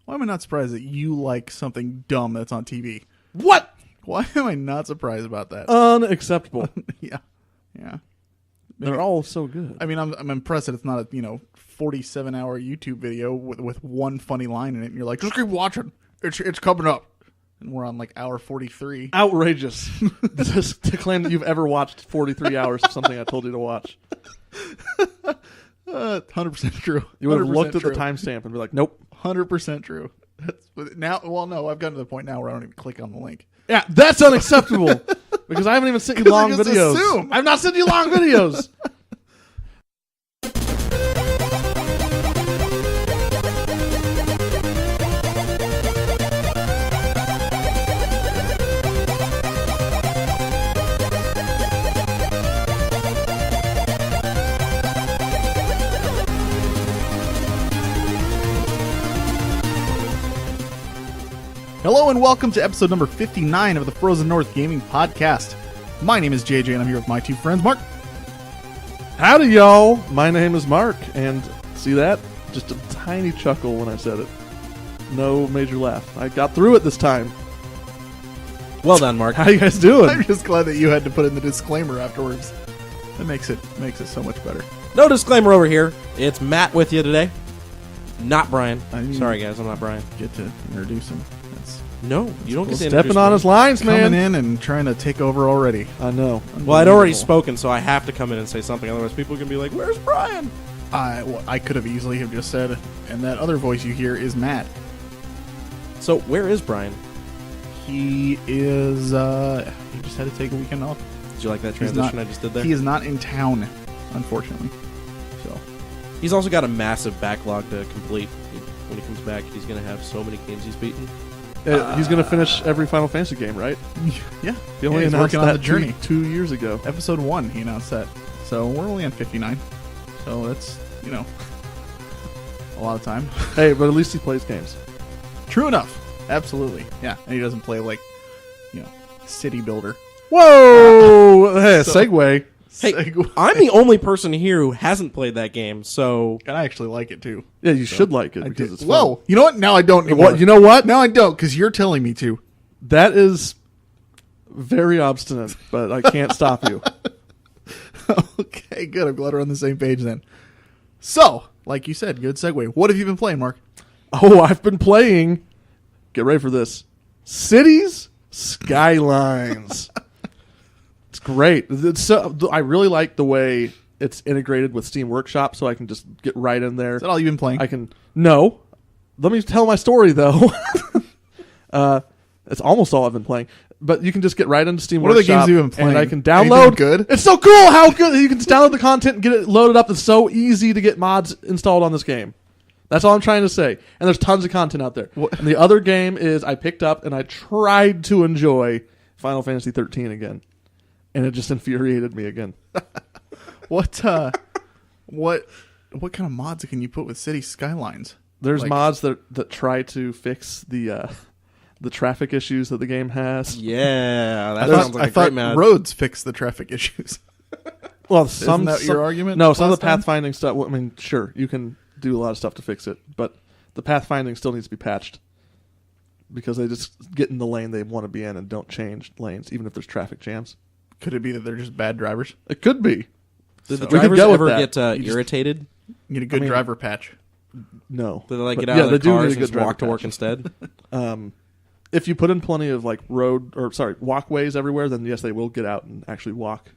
Why am I not surprised that you like something dumb that's on TV? What? Why am I not surprised about that? Unacceptable. Yeah. They're all so good. I mean, I'm impressed that it's not a 47-hour YouTube video with one funny line in it, and you're like, just keep watching. It's coming up, and we're on like hour 43. Outrageous just to claim that you've ever watched 43 hours of something I told you to watch. 100% true. You would have 100% looked at true. the timestamp and be like, nope. 100% true. Now, well, no, I've gotten to the point now where I don't even click on the link. Yeah, that's unacceptable because I haven't even sent you long I just videos. assume. I've not sent you long videos. Hello and welcome to episode number 59 of the Frozen North Gaming Podcast. My name is JJ and I'm here with my two friends, Mark. Howdy, y'all. My name is Mark, and see that? Just a tiny chuckle when I said it. No major laugh. I got through it this time. Well done, Mark. How you guys doing? I'm just glad that you had to put in the disclaimer afterwards. That makes it so much better. No disclaimer over here. It's Matt with you today. Not Brian. I mean- Sorry, guys. I'm not Brian. Get to introduce him. That's No, you don't get to Stepping introduce on me. his lines, man. coming in and trying to take over already. I know. Well, I'd already Unbelievable. spoken, so I have to come in and say something. Otherwise, people are going to be like, where's Brian? I could have easily have just said, and that other voice you hear is Matt. So, where is Brian? He is, he just had to take a weekend off. Did you like that He's transition not- I just did there? He is not in town, unfortunately. So, He's also got a massive backlog to complete. When he comes back, he's going to have so many games he's beaten. He's going to finish every Final Fantasy game, right? yeah. He only he's announced working that on the journey. 2 years ago. Episode 1, he announced that. So, we're only on 59. So, that's, a lot of time. Hey, but at least he plays games. True enough. Absolutely. Yeah. And he doesn't play like, City Builder. Whoa! Hey, So- segue. Hey, Segue. I'm the only person here who hasn't played that game, so... And I actually like it too. Yeah, you should like it I because did. it's fun. Whoa. You know what? Now I don't anymore. What? You know what? Now I don't, because you're telling me to. That is very obstinate, but I can't stop you. Okay, good. I'm glad we're on the same page then. So, like you said, good segue. What have you been playing, Mark? Oh, I've been playing. Get ready for this. Cities Skylines. It's great. I really like the way it's integrated with Steam Workshop, so I can just get right in there. Is that all you've been playing? I can. No. Let me tell my story though. It's almost all I've been playing. But you can just get right into Steam What are the Workshop. games you've been playing? And I can Anything download. good? It's so cool how good you can just download the content and get it loaded up. It's so easy to get mods installed on this game. That's all I'm trying to say. And there's tons of content out there. What? And the other game is I picked up and I tried to enjoy Final Fantasy 13 again. And it just infuriated me again. what kind of mods can you put with City Skylines? There's Like- mods that try to fix the traffic issues that the game has. Yeah, that I sounds thought, like I a thought great match. roads fix the traffic issues. Well, Isn't that your argument No, some of the last time? pathfinding stuff. Well, I mean, sure, you can do a lot of stuff to fix it, but the pathfinding still needs to be patched because they just get in the lane they want to be in and don't change lanes, even if there's traffic jams. Could it be that they're just bad drivers? It could be. Did the We could drivers go with ever that. get You just- irritated? You need a good I mean- driver patch. No. Did they like But get out yeah, of they their do need cars a and good just driver walk to work patch. instead? If you put in plenty of like walkways everywhere, then yes, they will get out and actually walk.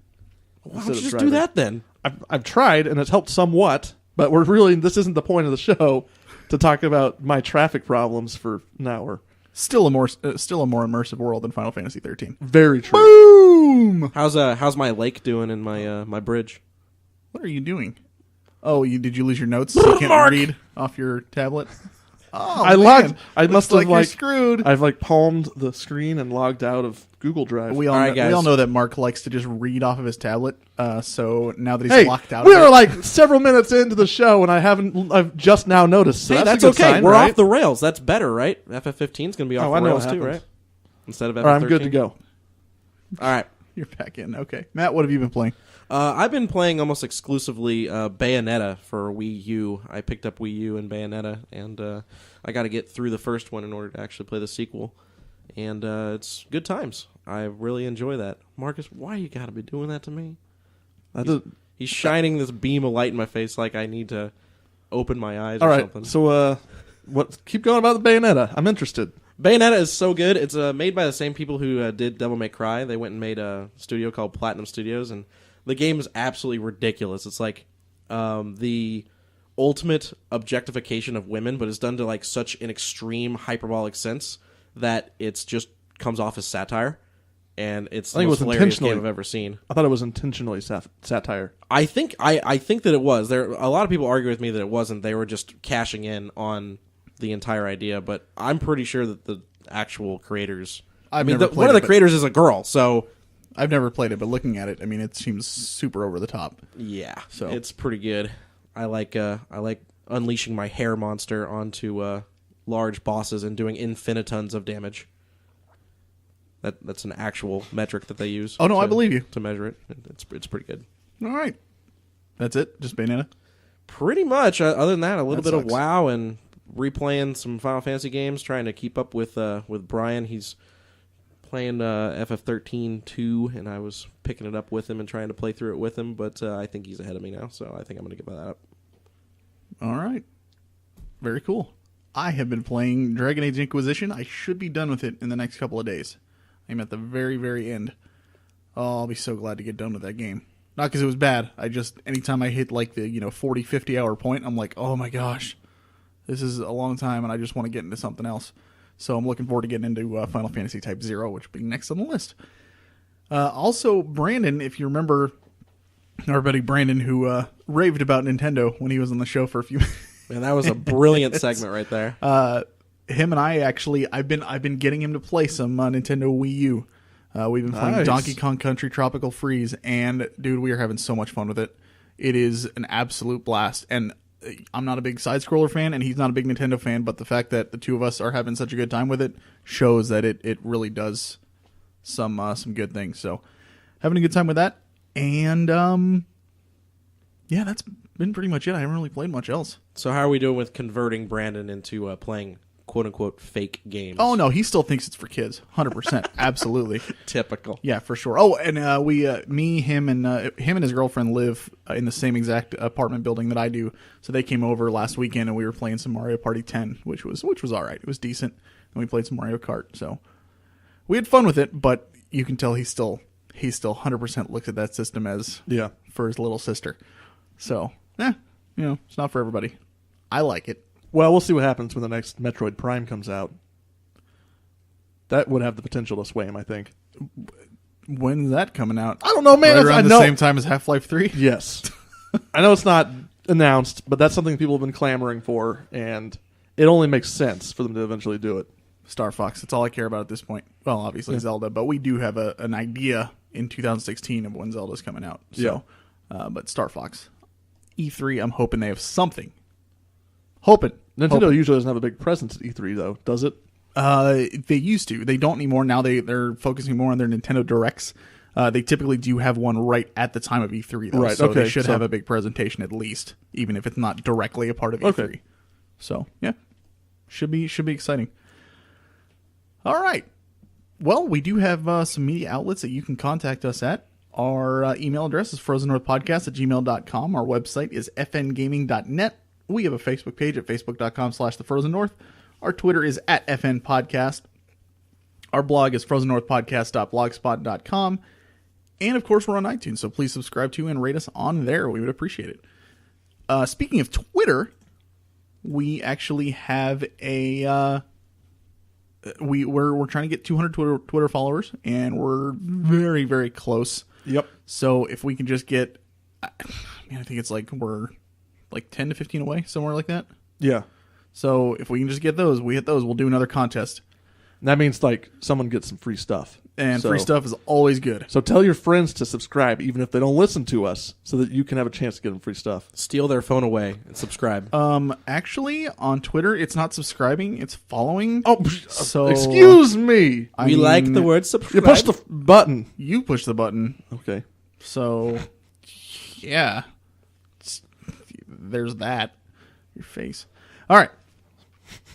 Why instead don't you of just driving. do that then? I've tried and it's helped somewhat, but this isn't the point of the show to talk about my traffic problems for an hour. Still a more immersive world than Final Fantasy 13. Very true. Boom! How's my lake doing in my my bridge? What are you doing? Oh, did you lose your notes so you can't read off your tablet? Oh, I man. logged. I Looks must like have you're like screwed. I've like palmed the screen and logged out of Google Drive. We all, All right, know, we guys. all know that Mark likes to just read off of his tablet. So now that he's Hey, locked out we of are it, like several minutes into the show and I've just now noticed. So Hey, that's that's a good okay. sign, We're right? off the rails. That's better, right? FF15 is going to be off Oh, I the know rails what too, happens. right? Instead of FF13. All right, I'm good to go. All right. you're back in. Okay, Matt, what have you been playing? I've been playing almost exclusively Bayonetta for Wii U. I picked up Wii U and Bayonetta, and I got to get through the first one in order to actually play the sequel. And it's good times. I really enjoy that. Marcus, why you got to be doing that to me? He's shining this beam of light in my face like I need to open my eyes All or right, something. so keep going about the Bayonetta. I'm interested. Bayonetta is so good. It's made by the same people who did Devil May Cry. They went and made a studio called Platinum Studios, and the game is absolutely ridiculous. It's like the ultimate objectification of women, but it's done to like such an extreme hyperbolic sense that it's just comes off as satire, and it's the most hilarious game I've ever seen. I thought it was intentionally satire. I think that it was. There a lot of people argue with me that it wasn't. They were just cashing in on the entire idea, but I'm pretty sure that the actual creators. One of the creators is a girl, so I've never played it, but looking at it, I mean, it seems super over the top. yeah, So it's pretty good. I like unleashing my hair monster onto large bosses and doing infinitons of damage. That's an actual metric that they use. Oh no, I believe you. To measure it. It's pretty good. All right, that's it. Just Bayonetta. Pretty much. Other than that, a little That bit of sucks. WoW and replaying some Final Fantasy games, trying to keep up with Brian. He's playing FF13-2, and I was picking it up with him and trying to play through it with him, but I think he's ahead of me now, so I think I'm going to give that up. All right, very cool. I have been playing Dragon Age Inquisition. I should be done with it in the next couple of days. I'm at the very, very end. Oh, I'll be so glad to get done with that game. Not because it was bad. I just, anytime I hit like the 40, 50 hour point, I'm like, oh my gosh, this is a long time and I just want to get into something else. So I'm looking forward to getting into Final Fantasy Type 0, which will be next on the list. Also, Brandon, if you remember our buddy Brandon, who raved about Nintendo when he was on the show for a few minutes. Man, that was a brilliant segment right there. Him and I actually, I've been getting him to play some Nintendo Wii U. We've been playing Nice. Donkey Kong Country Tropical Freeze, and dude, we are having so much fun with it. It is an absolute blast, and I'm not a big side-scroller fan, and he's not a big Nintendo fan, but the fact that the two of us are having such a good time with it shows that it really does some good things. So, having a good time with that, and yeah, that's been pretty much it. I haven't really played much else. So how are we doing with converting Brandon into playing quote-unquote fake games? Oh no, he still thinks it's for kids, 100%, absolutely. Typical. Yeah, for sure. Oh, and him and his girlfriend live in the same exact apartment building that I do. So they came over last weekend and we were playing some Mario Party 10, which was all right. It was decent, and we played some Mario Kart. So we had fun with it, but you can tell he still 100% looks at that system as for his little sister. So it's not for everybody. I like it. Well, we'll see what happens when the next Metroid Prime comes out. That would have the potential to sway him, I think. When's that coming out? I don't know, man. Right around I the know. same time as Half-Life 3? Yes. I know it's not announced, but that's something people have been clamoring for, and it only makes sense for them to eventually do it. Star Fox. That's all I care about at this point. Well, obviously Zelda, but we do have an idea in 2016 of when Zelda's coming out. So, but Star Fox. E3, I'm hoping they have something. Nintendo usually doesn't have a big presence at E3, though, does it? They used to. They don't anymore. Now they're focusing more on their Nintendo Directs. They typically do have one right at the time of E3, though. Right, So okay, they should have a big presentation at least, even if it's not directly a part of E3. Okay. So, yeah. Should be exciting. All right. Well, we do have some media outlets that you can contact us at. Our email address is frozennorthpodcast@gmail.com. Our website is fngaming.net. We have a Facebook page at facebook.com/thefrozennorth. Our Twitter is at fnpodcast. Our blog is frozennorthpodcast.blogspot.com. And, of course, we're on iTunes, so please subscribe to and rate us on there. We would appreciate it. Speaking of Twitter, we actually have a... We're trying to get 200 Twitter followers, and we're very, very close. Yep. So if we can just get... I think it's like we're like 10 to 15 away, somewhere like that. Yeah. So if we can just get those, we hit those, we'll do another contest. And that means, like, someone gets some free stuff. And free stuff is always good. So tell your friends to subscribe, even if they don't listen to us, so that you can have a chance to get them free stuff. Steal their phone away and subscribe. Actually, on Twitter, it's not subscribing, it's following. Oh, so excuse me. We like the word subscribe. You push the button. You push the button. Okay. So Yeah. There's that. Your face. All right.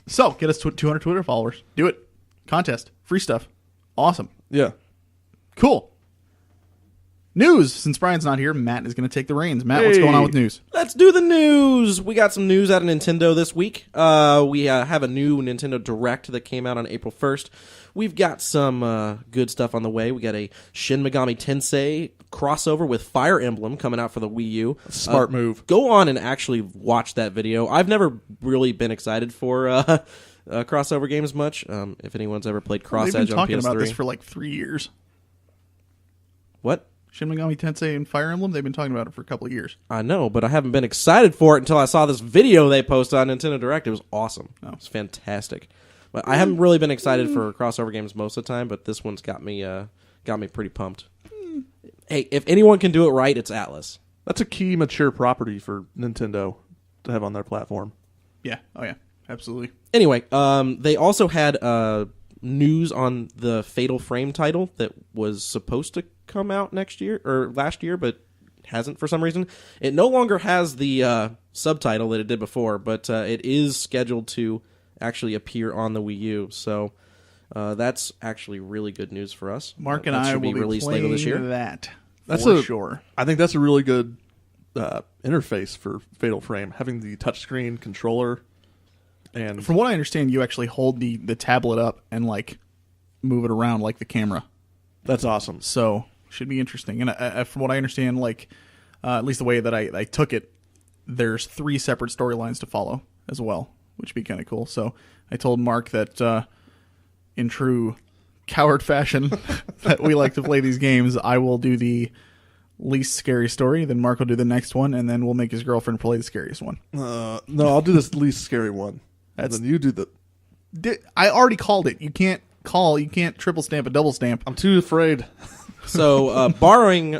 So, get us to 200 Twitter followers. Do it. Contest. Free stuff. Awesome. Yeah. Cool. News. Since Brian's not here, Matt is going to take the reins. Matt, what's going on with news? Let's do the news. We got some news out of Nintendo this week. We have a new Nintendo Direct that came out on April 1st. We've got some good stuff on the way. We got a Shin Megami Tensei crossover with Fire Emblem coming out for the Wii U. Smart move. Go on and actually watch that video. I've never really been excited for crossover games much. If anyone's ever played Cross They've Edge been on talking PS3. about this for like 3 years. What? Shin Megami Tensei and Fire Emblem, they've been talking about it for a couple of years. I know, but I haven't been excited for it until I saw this video they posted on Nintendo Direct. It was awesome. It was fantastic. But I haven't really been excited for crossover games most of the time, but this one's got me pretty pumped. Hey, if anyone can do it right, it's Atlas. That's a key mature property for Nintendo to have on their platform. Yeah. Oh, yeah. Absolutely. Anyway, they also had news on the Fatal Frame title that was supposed to come out next year or last year, but hasn't for some reason. It no longer has the subtitle that it did before, but it is scheduled to actually appear on the Wii U. So that's actually really good news for us. Mark and That I should will be released later this year. playing that That's for a- sure. I think that's a really good interface for Fatal Frame, having the touchscreen controller. And From what I understand, you actually hold the tablet up and like move it around like the camera. that's awesome. So should be interesting. And from what I understand, like at least the way that I took it, there's 3 separate storylines to follow as well, which would be kind of cool. So I told Mark that in true coward fashion that we like to play these games, I will do the least scary story, then Mark will do the next one, and then we'll make his girlfriend play the scariest one. No, I'll do this least scary one. And then you do the... I already called it. You can't call. You can't triple stamp a double stamp. I'm too afraid. So, borrowing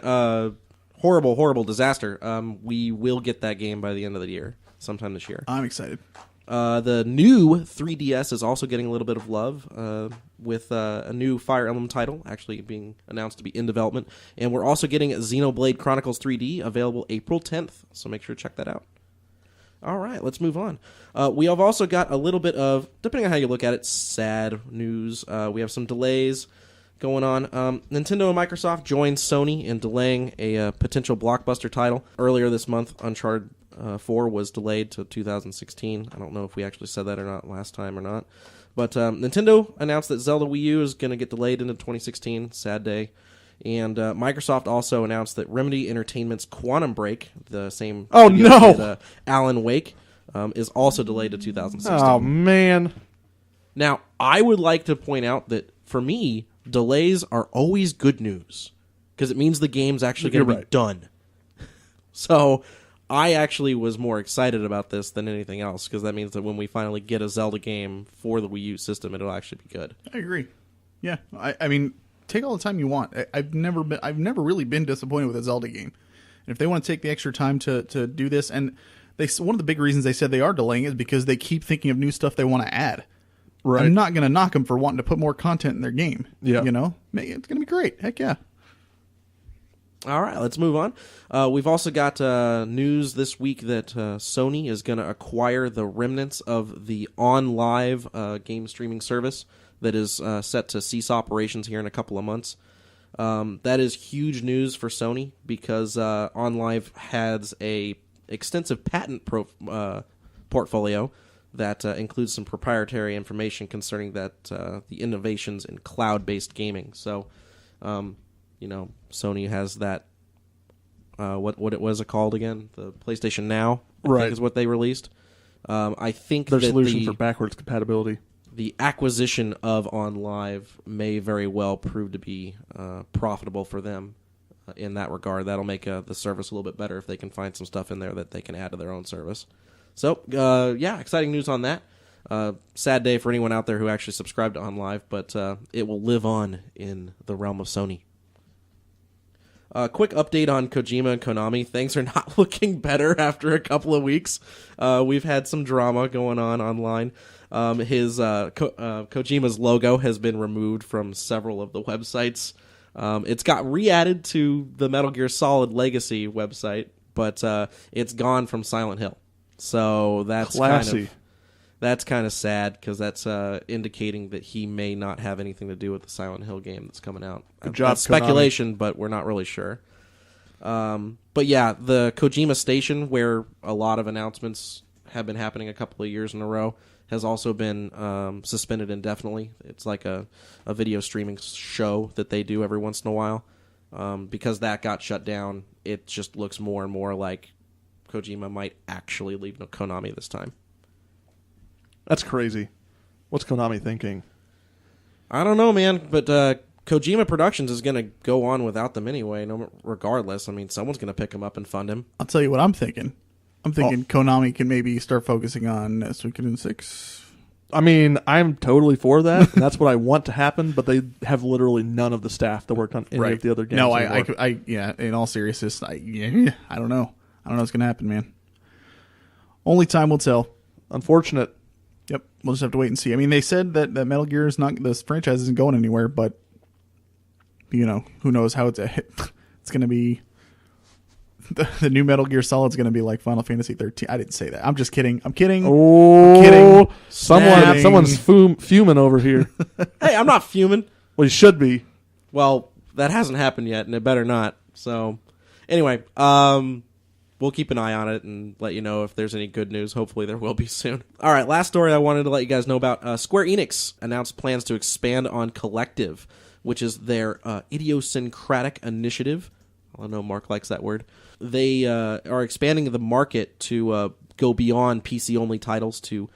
horrible disaster, we will get that game by the end of the year, sometime this year. I'm excited. The new 3DS is also getting a little bit of love with a new Fire Emblem title actually being announced to be in development. And we're also getting Xenoblade Chronicles 3D available April 10th, so make sure to check that out. All right, let's move on. We have also got a little bit of, depending on how you look at it, sad news. We have some delays going on. Nintendo and Microsoft joined Sony in delaying a potential blockbuster title. Earlier this month, Uncharted 4 was delayed to 2016. I don't know if we actually said that or not last time or not. But Nintendo announced that Zelda Wii U is going to get delayed into 2016. Sad day. And Microsoft also announced that Remedy Entertainment's Quantum Break, the same Oh, studio no! that did, Alan Wake, is also delayed to 2016. Oh, man. Now, I would like to point out that, for me, delays are always good news. Because it means the game's actually going to be right. done. So, I actually was more excited about this than anything else. Because that means that when we finally get a Zelda game for the Wii U system, it'll actually be good. I agree. Yeah, I mean, take all the time you want. I've never really been disappointed with a Zelda game. And if they want to take the extra time to do this, and one of the big reasons they said they are delaying is because they keep thinking of new stuff they want to add. Right. I'm not going to knock them for wanting to put more content in their game. Yeah. You know? It's going to be great. Heck yeah. All right, let's move on. We've also got news this week that Sony is going to acquire the remnants of the OnLive game streaming service that is set to cease operations here in a couple of months. That is huge news for Sony because OnLive has a extensive patent portfolio that includes some proprietary information concerning that the innovations in cloud-based gaming. So, Sony has that. What it was called again? The PlayStation Now, I Right. think is what they released. I think Their that solution for backwards compatibility. the acquisition of OnLive may very well prove to be profitable for them in that regard. That'll make the service a little bit better if they can find some stuff in there that they can add to their own service. So, exciting news on that. Sad day for anyone out there who actually subscribed to OnLive, but it will live on in the realm of Sony. Quick update on Kojima and Konami. Things are not looking better after a couple of weeks. We've had some drama going on online. Kojima's logo has been removed from several of the websites. It's got re-added to the Metal Gear Solid Legacy website, but it's gone from Silent Hill. So that's Classy. kind of sad because that's indicating that he may not have anything to do with the Silent Hill game that's coming out. Good job, That's speculation, but we're not really sure. But yeah, the Kojima Station, where a lot of announcements have been happening a couple of years in a row, has also been suspended indefinitely. It's like a video streaming show that they do every once in a while. Because that got shut down, it just looks more and more like Kojima might actually leave Konami this time. That's crazy. What's Konami thinking? I don't know, man, but Kojima Productions is going to go on without them anyway, regardless. I mean, someone's going to pick him up and fund him. I'll tell you what I'm thinking. I'm thinking Konami can maybe start focusing on Suikoden 6. I mean, I'm totally for that, and that's what I want to happen, but they have literally none of the staff that worked on any of the other games. No, anymore. yeah, in all seriousness, I don't know. I don't know what's going to happen, man. Only time will tell. Unfortunate. Yep, we'll just have to wait and see. I mean, they said that Metal Gear is not, this franchise isn't going anywhere, but who knows how it's going to be. The new Metal Gear Solid is going to be like Final Fantasy 13. I didn't say that. I'm just kidding. I'm kidding. Oh, I'm kidding. Someone's fuming over here. Hey, I'm not fuming. Well, you should be. Well, that hasn't happened yet, and it better not. So, anyway, we'll keep an eye on it and let you know if there's any good news. Hopefully there will be soon. All right, last story I wanted to let you guys know about. Square Enix announced plans to expand on Collective, which is their idiosyncratic initiative. I know Mark likes that word. They are expanding the market to go beyond PC-only titles to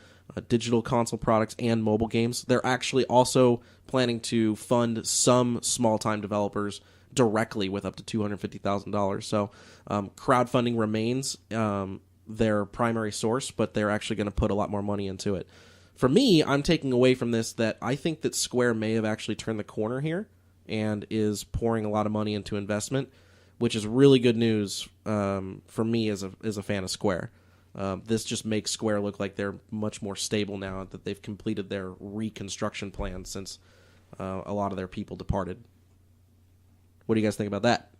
digital console products and mobile games. They're actually also planning to fund some small-time developers directly with up to $250,000. So crowdfunding remains their primary source, but they're actually going to put a lot more money into it. For me, I'm taking away from this that I think that Square may have actually turned the corner here and is pouring a lot of money into investment, which is really good news for me as a fan of Square. This just makes Square look like they're much more stable now that they've completed their reconstruction plan since a lot of their people departed. What do you guys think about that?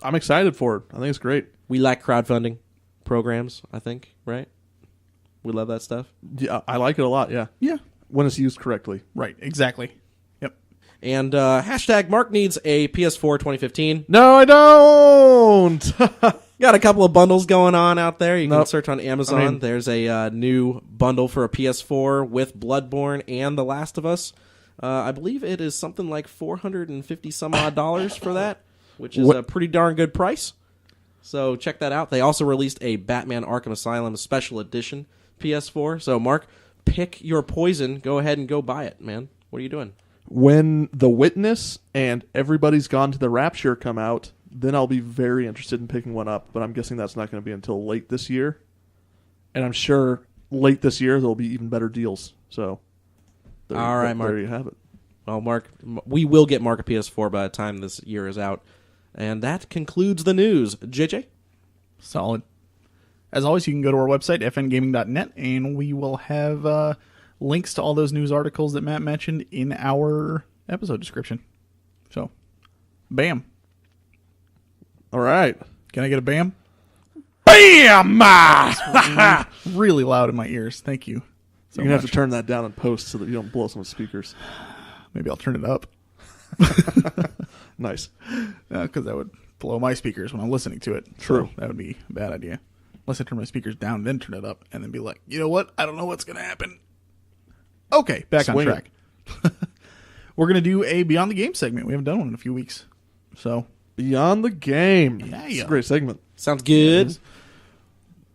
I'm excited for it. I think it's great. We like crowdfunding programs, I think, right? We love that stuff. Yeah, I like it a lot, yeah. Yeah. When it's used correctly. Right, exactly. Yep. And hashtag Mark needs a PS4 2015. No, I don't! Got a couple of bundles going on out there. You can Nope. search on Amazon. I mean- There's a new bundle for a PS4 with Bloodborne and The Last of Us. I believe it is something like $450 some odd for that, which is a pretty darn good price. So check that out. They also released a Batman Arkham Asylum Special Edition PS4. So Mark, pick your poison. Go ahead and go buy it, man. What are you doing? When The Witness and Everybody's Gone to the Rapture come out, then I'll be very interested in picking one up. But I'm guessing that's not going to be until late this year. And I'm sure late this year there'll be even better deals. So, All right, Mark. There you have it. Well, Mark, we will get Mark a PS4 by the time this year is out. And that concludes the news. JJ? Solid. As always, you can go to our website, fngaming.net, and we will have links to all those news articles that Matt mentioned in our episode description. So, bam. All right. Can I get a bam? Bam! Really loud in my ears. Thank you. So You're going to have much. to turn that down in post so that you don't blow some speakers. Maybe I'll turn it up. Nice. Because that would blow my speakers when I'm listening to it. True. So that would be a bad idea. Unless I turn my speakers down, then turn it up, and then be like, you know what? I don't know what's going to happen. Okay, back Swing on track. We're going to do a Beyond the Game segment. We haven't done one in a few weeks. So, Beyond the Game. Yeah, It's yeah. a great segment. Sounds good.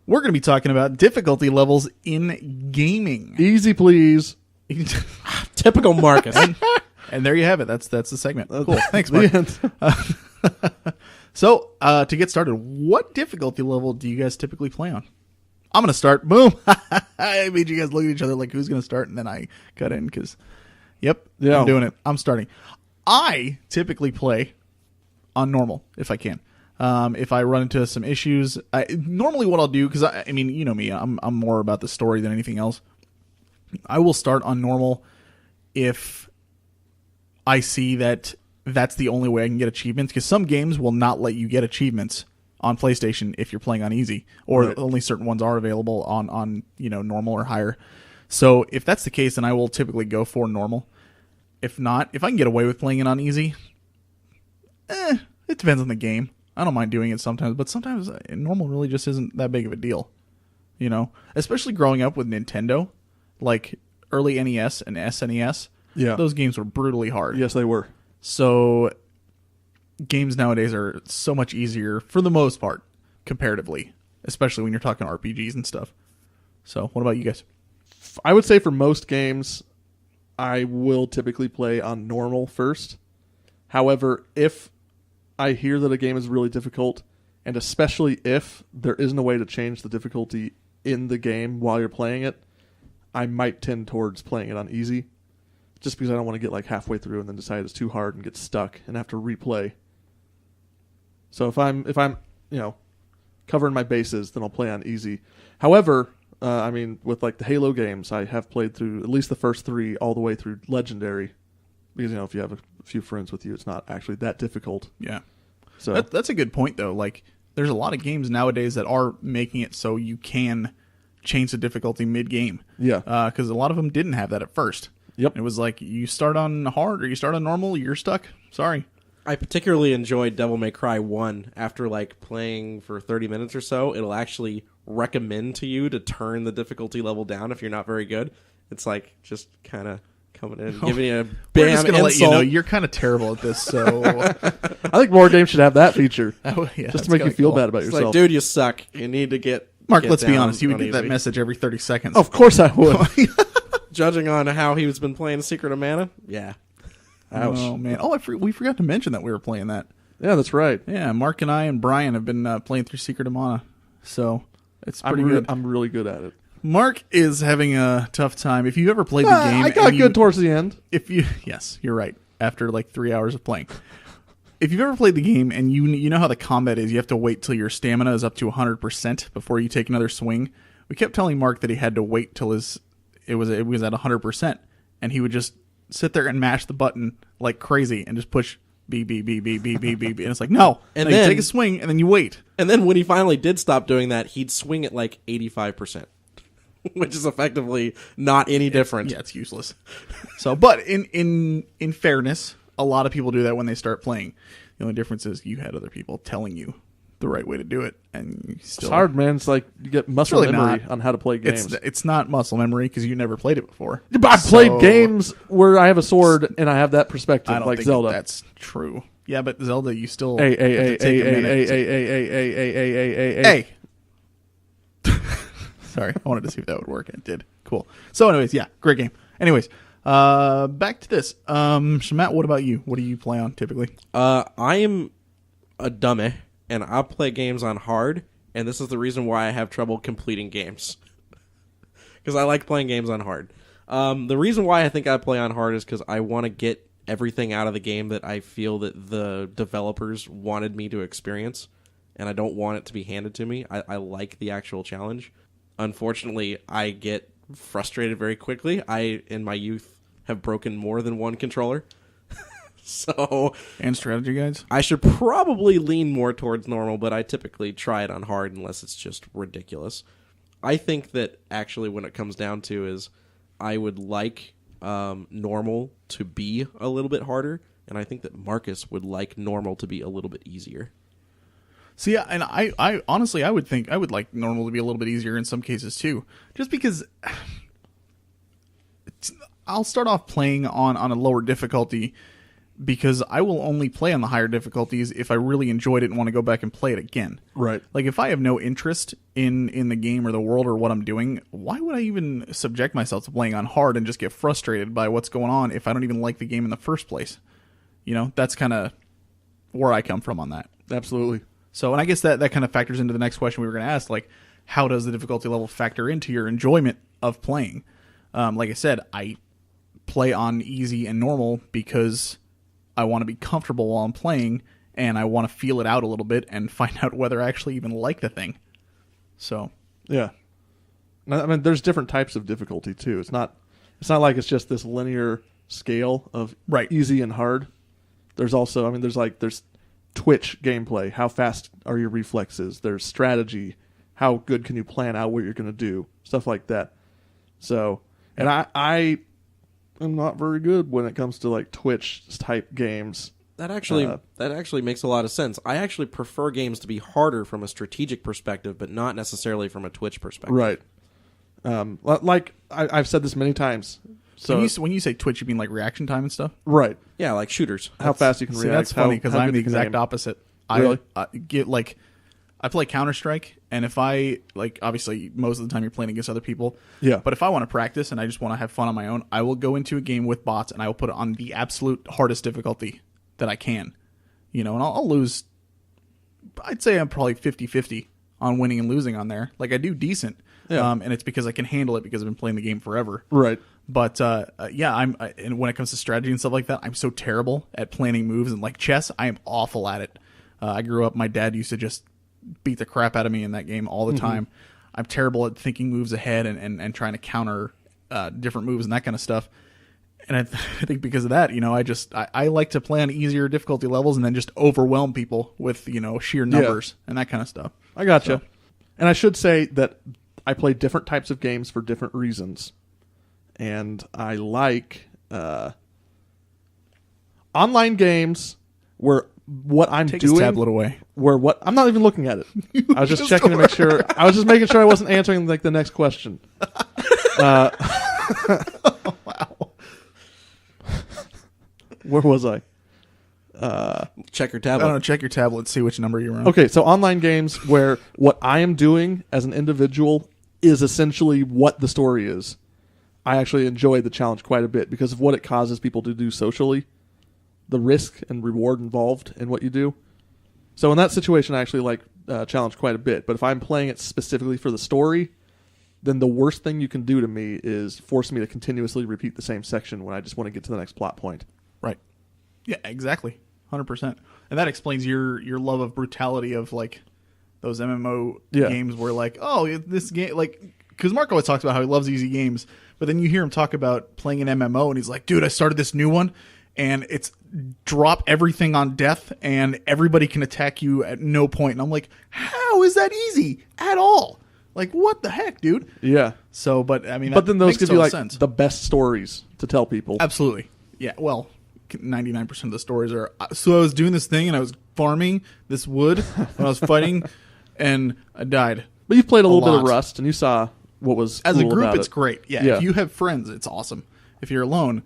we're going to be talking about difficulty levels in gaming. Easy, please. Typical Marcus. And there you have it. That's the segment. Cool. Thanks, The Mark. end. So, to get started, what difficulty level do you guys typically play on? I'm going to start. Boom. I made you guys look at each other like, who's going to start? And then I cut in because, yep, Yeah. I'm doing it. I'm starting. I typically play on normal if I can. If I run into some issues, normally what I'll do, because I mean, you know me, I'm more about the story than anything else. I will start on normal if I see that that's the only way I can get achievements, because some games will not let you get achievements on PlayStation if you're playing on easy, or Right. only certain ones are available on normal or higher. So if that's the case, then I will typically go for normal. If not, if I can get away with playing it on easy, it depends on the game. I don't mind doing it sometimes, but sometimes normal really just isn't that big of a deal. Especially growing up with Nintendo, like early NES and SNES. Yeah. Those games were brutally hard. Yes, they were. So games nowadays are so much easier for the most part, comparatively, especially when you're talking RPGs and stuff. So what about you guys? I would say for most games, I will typically play on normal first. However, if I hear that a game is really difficult, and especially if there isn't a way to change the difficulty in the game while you're playing it, I might tend towards playing it on easy, just because I don't want to get like halfway through and then decide it's too hard and get stuck and have to replay. So if I'm covering my bases, then I'll play on easy. However, with like the Halo games, I have played through at least the first 3 all the way through Legendary, because if you have a few friends with you, it's not actually that difficult. Yeah. So That's a good point, though. Like, there's a lot of games nowadays that are making it so you can change the difficulty mid-game. yeah, Because a lot of them didn't have that at first. Yep. It was like, you start on hard or you start on normal, you're stuck. Sorry. I particularly enjoyed Devil May Cry 1. After like playing for 30 minutes or so, it'll actually recommend to you to turn the difficulty level down if you're not very good. It's like just kind of coming in and giving you a bam We're just going to let you insult. know you're kind of terrible at this, so... I think more games should have that feature, Yeah, just that's to make you kinda feel cool. bad about It's yourself. like, dude, you suck. You need to get Mark, get let's be down honest. You would on get that easy. message every 30 seconds. Of course I would. Judging on how he's been playing Secret of Mana, yeah. Ouch. Oh, man. Oh, we forgot to mention that we were playing that. Yeah, that's right. Yeah, Mark and I and Brian have been playing through Secret of Mana. So, it's pretty I'm good. I'm really good at it. Mark is having a tough time. If you've ever played the game... I got and good towards the end. Yes, you're right. After like 3 hours of playing. If you've ever played the game and you know how the combat is, you have to wait till your stamina is up to 100% before you take another swing. We kept telling Mark that he had to wait till it was at 100%, and he would just sit there and mash the button like crazy and just push B, B, B, B, B, B, B, B. And it's like, no. And you then- take a swing, and then you wait. And then when he finally did stop doing that, he'd swing at like 85%, which is effectively not any different. Yeah, it's useless. So, but in fairness, a lot of people do that when they start playing. The only difference is you had other people telling you the right way to do it, and you still... It's hard, man. It's like you get muscle really memory not. on how to play games. It's not muscle memory because you never played it before. But I've So, played games where I have a sword and I have that perspective, I don't like think Zelda. that's true. Yeah, but Zelda, you still Hey, have to take a minute to- hey. Sorry, I wanted to see if that would work. It did. Cool. So, anyways, yeah, great game. Anyways, back to this. So Matt, what about you? What do you play on typically? I am a dummy, and I play games on hard, and this is the reason why I have trouble completing games. Because I like playing games on hard. The reason why I think I play on hard is because I want to get everything out of the game that I feel that the developers wanted me to experience, and I don't want it to be handed to me. I like the actual challenge. Unfortunately, I get frustrated very quickly. I, in my youth, have broken more than one controller. So And strategy guides? I should probably lean more towards normal, but I typically try it on hard unless it's just ridiculous. I think that actually when it comes down to is I would like normal to be a little bit harder, and I think that Marcus would like normal to be a little bit easier. See, yeah, and I honestly, I would like normal to be a little bit easier in some cases too, just because I'll start off playing on a lower difficulty because I will only play on the higher difficulties if I really enjoyed it and want to go back and play it again. Right. Like if I have no interest in the game or the world or what I'm doing, why would I even subject myself to playing on hard and just get frustrated by what's going on if I don't even like the game in the first place? You know, that's kind of where I come from on that. Absolutely. So, and I guess that kind of factors into the next question we were going to ask, like, how does the difficulty level factor into your enjoyment of playing? Like I said, I play on easy and normal because I want to be comfortable while I'm playing, and I want to feel it out a little bit and find out whether I actually even like the thing. So, Yeah. I mean, there's different types of difficulty too. It's not like it's just this linear scale of Right. easy and hard. There's also, I mean, there's Twitch gameplay. How fast are your reflexes? There's strategy. How good can you plan out what you're going to do? Stuff like that. So, and I am not very good when it comes to like Twitch type games. That actually makes a lot of sense. I actually prefer games to be harder from a strategic perspective, but not necessarily from a Twitch perspective. Right. Like I've said this many times. So when you say Twitch, you mean like reaction time and stuff? right. Yeah, like shooters. How fast you can See, react. that's funny because how I'm good the you can exact aim. opposite. Really? I play Counter-Strike, and if I obviously most of the time you're playing against other people. Yeah. But if I want to practice and I just want to have fun on my own, I will go into a game with bots and I will put it on the absolute hardest difficulty that I can. And I'll lose. I'd say I'm probably 50-50 on winning and losing on there. Like I do decent. Yeah. And it's because I can handle it because I've been playing the game forever. Right. But and when it comes to strategy and stuff like that, I'm so terrible at planning moves, and like chess, I am awful at it. I grew up, my dad used to just beat the crap out of me in that game all the time. I'm terrible at thinking moves ahead and trying to counter different moves and that kind of stuff. And I think because of that, I like to play on easier difficulty levels and then just overwhelm people with, sheer numbers and that kind of stuff. I gotcha. And I should say that I play different types of games for different reasons. And I like online games where what I'm Take his doing, tablet away. where what I'm not even looking at it. I was just checking to make sure. I was just making sure I wasn't answering like the next question. Wow. Where was I? Check your I don't tablet. know, check your tablet, see which number you're on. Okay, so online games where what I am doing as an individual is essentially what the story is. I actually enjoy the challenge quite a bit because of what it causes people to do socially, the risk and reward involved in what you do. So in that situation, I actually like challenge quite a bit. But if I'm playing it specifically for the story, then the worst thing you can do to me is force me to continuously repeat the same section when I just want to get to the next plot point. Right. Yeah, exactly. 100%. And that explains your love of brutality of like those MMO games where like, oh, this game, like, because Mark always talks about how he loves easy games, but then you hear him talk about playing an MMO and he's like, dude, I started this new one and it's drop everything on death and everybody can attack you at no point. And I'm like, how is that easy at all? Like, what the heck, dude? Yeah. So, but I mean, But then those makes give you total like sense. the best stories to tell people. Absolutely. Yeah, well, 99% of the stories are, so I was doing this thing and I was farming this wood when I was fighting and I died. But you've played a little bit of lot. Rust and you saw what was As a cool group, about it's it. great. Yeah, Yeah. if you have friends, it's awesome. If you're alone,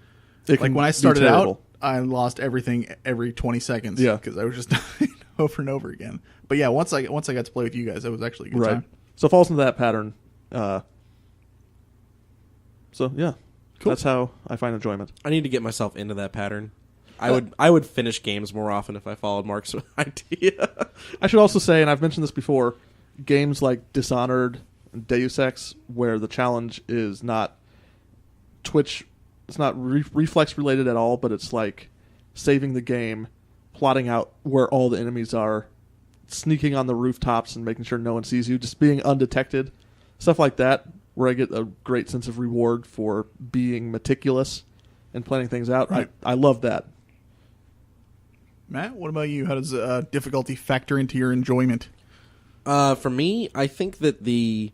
It like can when I be started terrible. out, I lost everything every 20 seconds. Yeah. Because I was just dying over and over again. But yeah, once I got to play with you guys, it was actually a good Right. time. So it falls into that pattern. So yeah, Cool. That's how I find enjoyment. I need to get myself into that pattern. I would finish games more often if I followed Mark's idea. I should also say, and I've mentioned this before, games like Dishonored and Deus Ex, where the challenge is not Twitch, it's not reflex related at all, but it's like saving the game, plotting out where all the enemies are, sneaking on the rooftops and making sure no one sees you, just being undetected, stuff like that, where I get a great sense of reward for being meticulous and planning things out. Right. I love that. Matt, what about you? How does difficulty factor into your enjoyment? For me, I think that the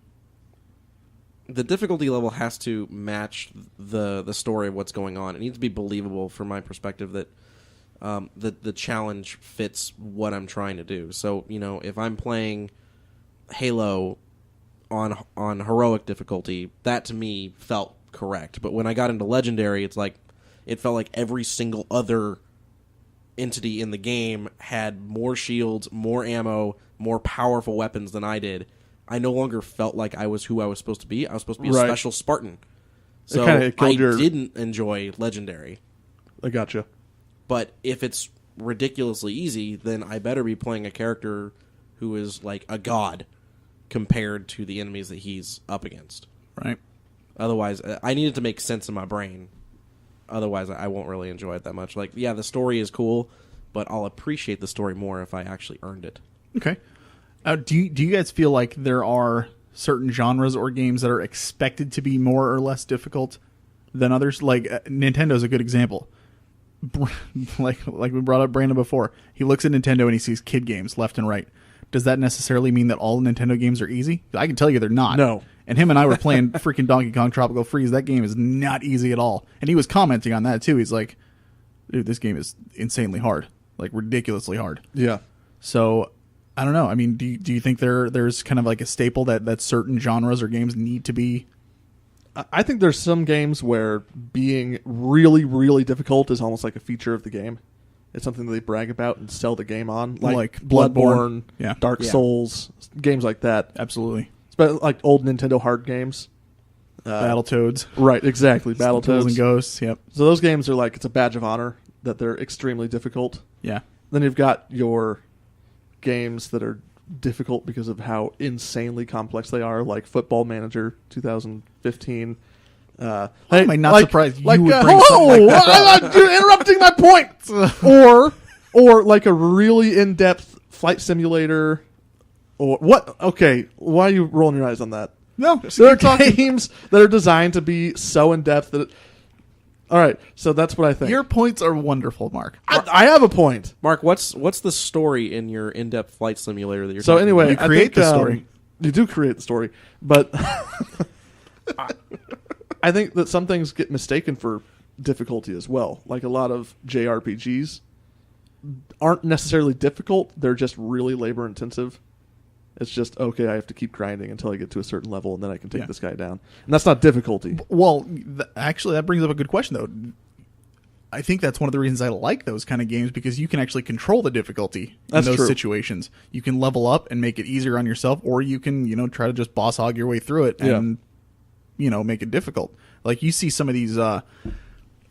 difficulty level has to match the story of what's going on. It needs to be believable from my perspective that the challenge fits what I'm trying to do. So, if I'm playing Halo on heroic difficulty, that to me felt correct. But when I got into Legendary, it felt like every single other entity in the game had more shields, more ammo, more powerful weapons than I did. I no longer felt like I was who I was supposed to be. I was supposed to be a Right. special Spartan. So kinda I killed your- didn't enjoy Legendary. I gotcha. But if it's ridiculously easy, then I better be playing a character who is like a god compared to the enemies that he's up against. Right. Otherwise, I need it to make sense in my brain. Otherwise, I won't really enjoy it that much. Like, yeah, the story is cool, but I'll appreciate the story more if I actually earned it. Okay. Do you guys feel like there are certain genres or games that are expected to be more or less difficult than others? Like Nintendo's a good example. like we brought up Brandon before, he looks at Nintendo and he sees kid games left and right. Does that necessarily mean that all Nintendo games are easy? I can tell you they're not. No. And him and I were playing freaking Donkey Kong Tropical Freeze. That game is not easy at all. And he was commenting on that too. He's like, dude, this game is insanely hard. Like ridiculously hard. Yeah. So I don't know. I mean, do you think there's kind of like a staple that certain genres or games need to be? I think there's some games where being really, really difficult is almost like a feature of the game. It's something that they brag about and sell the game on, like Bloodborne, yeah, Dark Souls, games like that. Absolutely. Like old Nintendo hard games. Battletoads. Right, exactly. Ghouls Battletoads. and Ghosts, yep. So those games are like, it's a badge of honor that they're extremely difficult. Yeah. Then you've got your games that are difficult because of how insanely complex they are, like Football Manager 2015. Why am I not surprised you would bring something like that? You're interrupting my point. or like a really in-depth flight simulator. Or what? Okay, why are you rolling your eyes on that? No, there are games that are designed to be so in-depth that all right, so that's what I think. Your points are wonderful, Mark. I have a point. Mark, what's the story in your in-depth flight simulator that you're So talking anyway, You create the story. You do create the story, but I think that some things get mistaken for difficulty as well. Like a lot of JRPGs aren't necessarily difficult; they're just really labor-intensive. It's just, okay, I have to keep grinding until I get to a certain level, and then I can take this guy down. And that's not difficulty. Well, actually, that brings up a good question, though. I think that's one of the reasons I like those kind of games, because you can actually control the difficulty in those situations. You can level up and make it easier on yourself, or you can, try to just boss hog your way through it and, make it difficult. Like, you see some of these...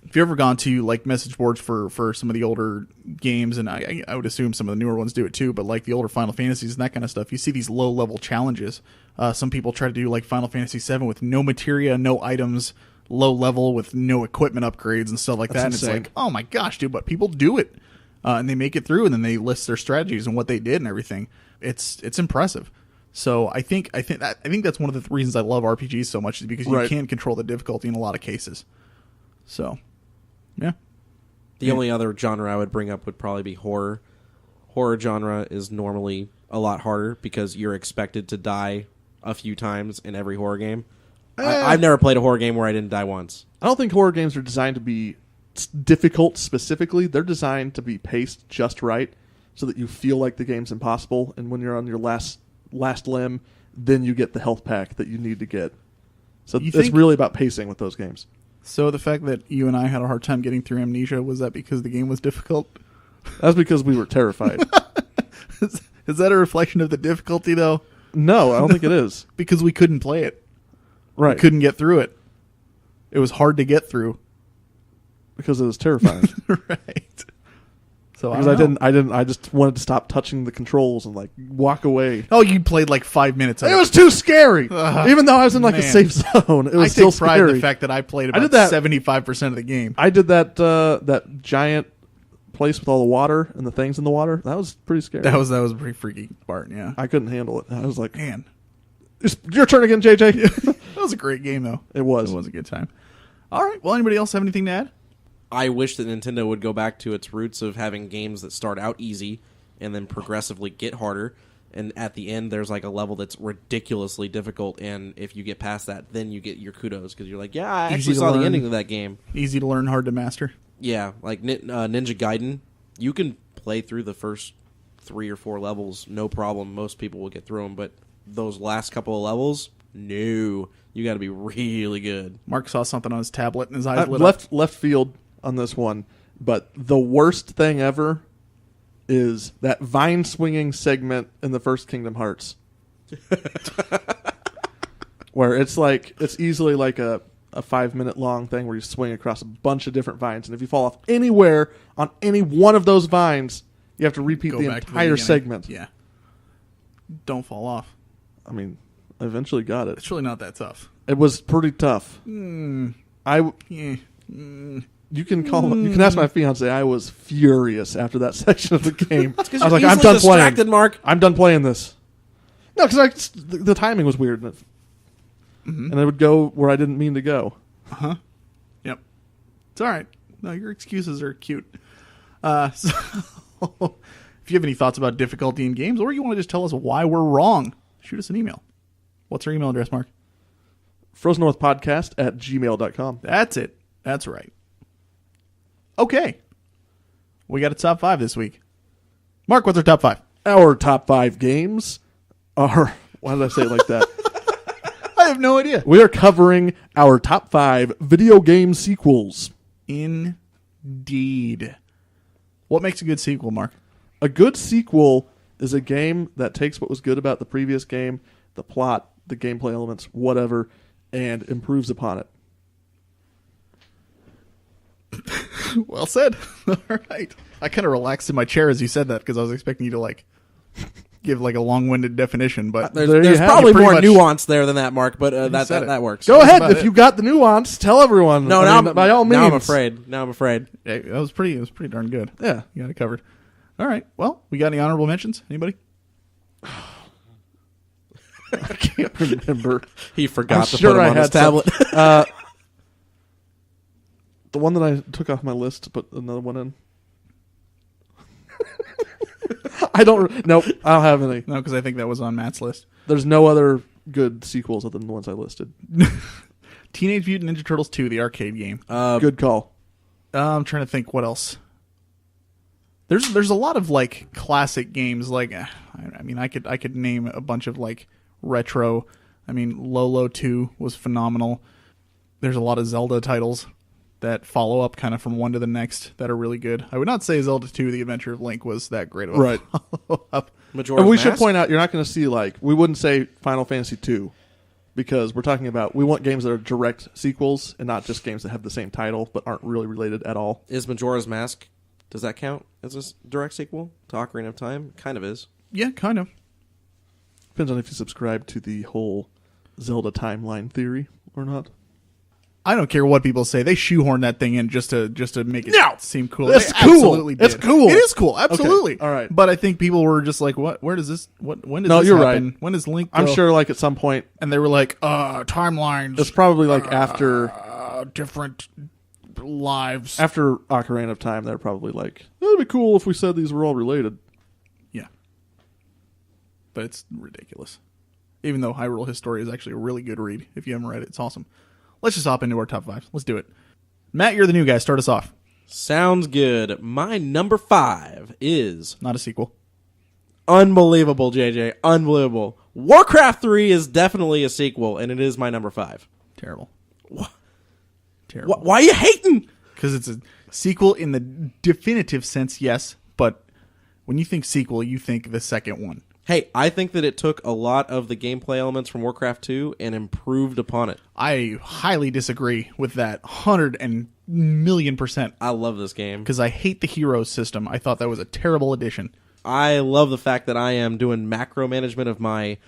if you've ever gone to like message boards for some of the older games, and I would assume some of the newer ones do it too, but like the older Final Fantasies and that kind of stuff, you see these low level challenges. Some people try to do like Final Fantasy VII with no materia, no items, low level with no equipment upgrades and stuff like that. And insane. It's like, oh my gosh, dude! But people do it, and they make it through, and then they list their strategies and what they did and everything. It's impressive. So I think that's one of the reasons I love RPGs so much, is because you can control the difficulty in a lot of cases. So. Yeah. The only other genre I would bring up would probably be horror. Horror genre is normally a lot harder because you're expected to die a few times in every horror game. I've never played a horror game where I didn't die once. I don't think horror games are designed to be difficult specifically. They're designed to be paced just right so that you feel like the game's impossible, and when you're on your last limb, then you get the health pack that you need to get. So it's really about pacing with those games. So the fact that you and I had a hard time getting through Amnesia, was that because the game was difficult? That's because we were terrified. Is that a reflection of the difficulty, though? No, I don't think it is. Because we couldn't play it. Right. We couldn't get through it. It was hard to get through. Because it was terrifying. Right. So because I just wanted to stop touching the controls and like walk away. Oh, you played like 5 minutes of it. It was too scary. Even though I was in like a safe zone, it was still take pride scary. in the fact that I played about 75% of the game. I did that giant place with all the water and the things in the water. That was pretty scary. That was a pretty freaky part, yeah. I couldn't handle it. I was like, man. It's your turn again, JJ. That was a great game, though. It was. It was a good time. All right. Well, anybody else have anything to add? I wish that Nintendo would go back to its roots of having games that start out easy and then progressively get harder. And at the end, there's like a level that's ridiculously difficult. And if you get past that, then you get your kudos because you're like, yeah, I actually saw the ending of that game. Easy to learn, hard to master. Yeah, like Ninja Gaiden, you can play through the first 3 or 4 levels, no problem. Most people will get through them, but those last couple of levels, no. You got to be really good. Mark saw something on his tablet and his eyes lit up. Left field on this one, but the worst thing ever is that vine swinging segment in the first Kingdom Hearts. Where it's easily like a 5-minute long thing where you swing across a bunch of different vines, and if you fall off anywhere on any one of those vines, you have to repeat the entire segment. Yeah. Don't fall off. I mean, I eventually got it. It's really not that tough. It was pretty tough. You can ask my fiance. I was furious after that section of the game. I was like, I'm done playing. Mark. I'm done playing this. No, because the timing was weird, and I would go where I didn't mean to go. Yep. It's all right. No, your excuses are cute. So if you have any thoughts about difficulty in games, or you want to just tell us why we're wrong, shoot us an email. What's our email address, Mark? FrozenNorthPodcast@gmail.com. That's it. That's right. Okay. We got a top 5 this week. Mark, what's our top 5? Our top 5 games are... Why did I say it like that? I have no idea. We are covering our top 5 video game sequels. Indeed. What makes a good sequel, Mark? A good sequel is a game that takes what was good about the previous game, the plot, the gameplay elements, whatever, and improves upon it. Well said. All right. I kind of relaxed in my chair as you said that because I was expecting you to give a long-winded definition, but There you There's have it. probably Pretty more much- nuance there than that, Mark, but said it. that works. Go ahead. about If it. you got the nuance, tell everyone. No, I mean, now by all means. Now I'm afraid. yeah, it was pretty darn good. Yeah. You got it covered. All right. Well, we got any honorable mentions? Anybody? I can't remember. He forgot to sure put him I on his had some. tablet. The one that I took off my list to put another one in. I don't. Nope. I don't have any. No, because I think that was on Matt's list. There's no other good sequels other than the ones I listed. Teenage Mutant Ninja Turtles 2, the arcade game. Good call. I'm trying to think what else. There's a lot of classic games. I mean, I could name a bunch of retro. I mean, Lolo 2 was phenomenal. There's a lot of Zelda titles that follow up kind of from one to the next that are really good. I would not say Zelda 2: The Adventure of Link was that great of a Right. follow-up. Majora's And we should Mask? point out, you're not going to see we wouldn't say Final Fantasy 2 because we're talking about, we want games that are direct sequels and not just games that have the same title but aren't really related at all. Is Majora's Mask, does that count as a direct sequel to Ocarina of Time? Kind of is. Yeah, kind of. Depends on if you subscribe to the whole Zelda timeline theory or not. I don't care what people say. They shoehorn that thing in just to make it No! seem cool. It's They cool. absolutely It's did. cool. It is cool. Absolutely. Okay, all right. But I think people were just like, "What? Where does this? When does No, this you're happen? right. When does Link?" I'm go?" sure at some point, And they were like, timelines, it's probably after different lives." Ocarina of Time, they're probably it'd be cool if we said these were all related. Yeah. But it's ridiculous. Even though Hyrule Historia is actually a really good read. If you haven't read it, it's awesome. Let's just hop into our top 5. Let's do it. Matt, you're the new guy. Start us off. Sounds good. My number 5 is Not a sequel. unbelievable, JJ. Unbelievable. Warcraft 3 is definitely a sequel, and it is my number 5. Terrible. What? Terrible. Why are you hating? Because it's a sequel in the definitive sense, yes. But when you think sequel, you think the second one. Hey, I think that it took a lot of the gameplay elements from Warcraft 2 and improved upon it. I highly disagree with that 100,000,000%. I love this game. Because I hate the heroes system. I thought that was a terrible addition. I love the fact that I am doing macro management of my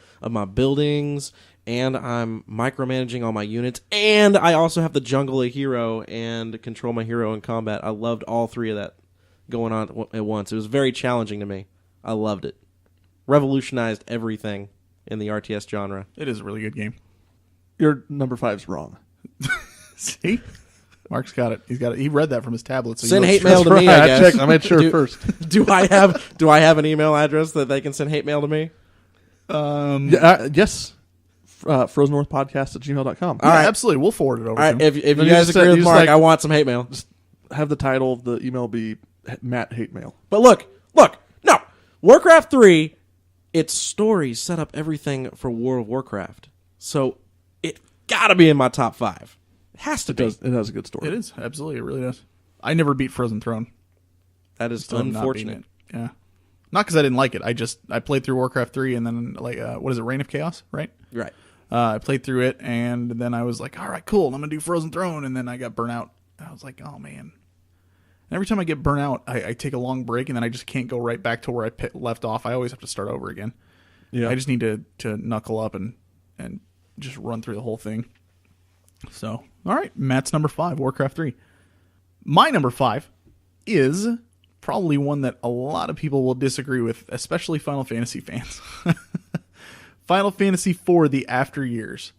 buildings, and I'm micromanaging all my units, and I also have to jungle a hero and control my hero in combat. I loved all three of that going on at once. It was very challenging to me. I loved it. Revolutionized everything in the RTS genre. It is a really good game. Your number 5's wrong. See? Mark's got it. He read that from his tablet. So Send he knows- hate mail to me, Right, I guess. I made sure Do- first. Do I have an email address that they can send hate mail to me? Yes. FrozenNorthPodcast@gmail.com. Yeah, right. absolutely. We'll forward it over All right, to him. if you Then guys just agree you with just Mark, I want some hate mail. Have the title of the email be Matt Hate Mail. But look, no. Warcraft 3, its story set up everything for World of Warcraft. So it gotta be in my top 5. It has to be. It has a good story. It is. Absolutely. It really does. I never beat Frozen Throne. That is Still have not unfortunate. beaten it. Yeah. Not because I didn't like it. I played through Warcraft 3 and then, what is it, Reign of Chaos, right? Right. I played through it, and then I was like, all right, cool, I'm going to do Frozen Throne, and then I got burnt out. I was like, oh, man. And every time I get burnt out, I take a long break, and then I just can't go right back to where I left off. I always have to start over again. Yeah. I just need to knuckle up and just run through the whole thing. So, all right, Matt's number 5, Warcraft 3. My number 5 is probably one that a lot of people will disagree with, especially Final Fantasy fans. Final Fantasy IV, The After Years.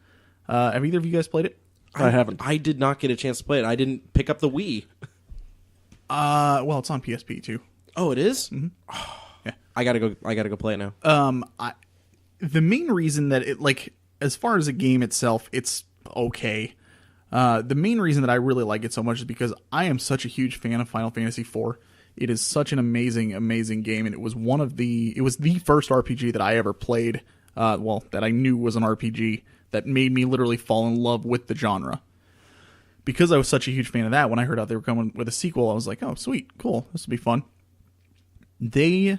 Have either of you guys played it? I haven't. I did not get a chance to play it. I didn't pick up the Wii. Well, it's on PSP too. Oh, it is? Yeah. I gotta go play it now. The main reason that it, like, as far as the game itself, it's okay. The main reason that I really like it so much is because I am such a huge fan of Final Fantasy IV. It is such an amazing, amazing game, and it was the first RPG that I ever played, that I knew was an RPG, that made me literally fall in love with the genre. Because I was such a huge fan of that, when I heard out they were coming with a sequel, I was like, oh, sweet, cool, this will be fun. They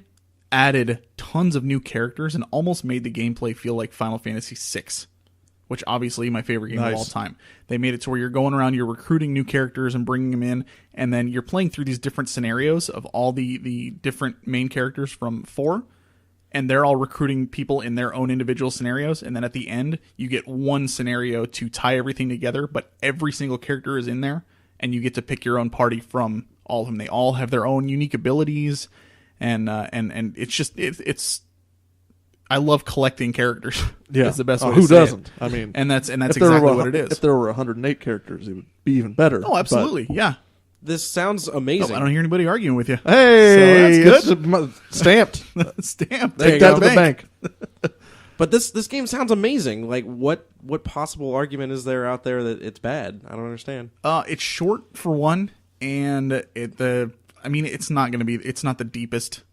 added tons of new characters and almost made the gameplay feel like Final Fantasy VI, which obviously my favorite game of all time. They made it to where you're going around, you're recruiting new characters and bringing them in, and then you're playing through these different scenarios of all the different main characters from 4, and they're all recruiting people in their own individual scenarios, and then at the end, you get one scenario to tie everything together, but every single character is in there, and you get to pick your own party from all of them. They all have their own unique abilities, and it's just it's I love collecting characters. Yeah, is the best way to who say doesn't? it. I mean, and that's if there exactly were what it is. If there were 108 characters, it would be even better. Oh, absolutely, yeah. This sounds Oh, amazing. I don't hear anybody arguing with you. Hey, So that's it's stamped. Stamped. Take that to the bank. But this game sounds amazing. Like, what possible argument is there out there that it's bad? I don't understand. It's short for one, and it's not the deepest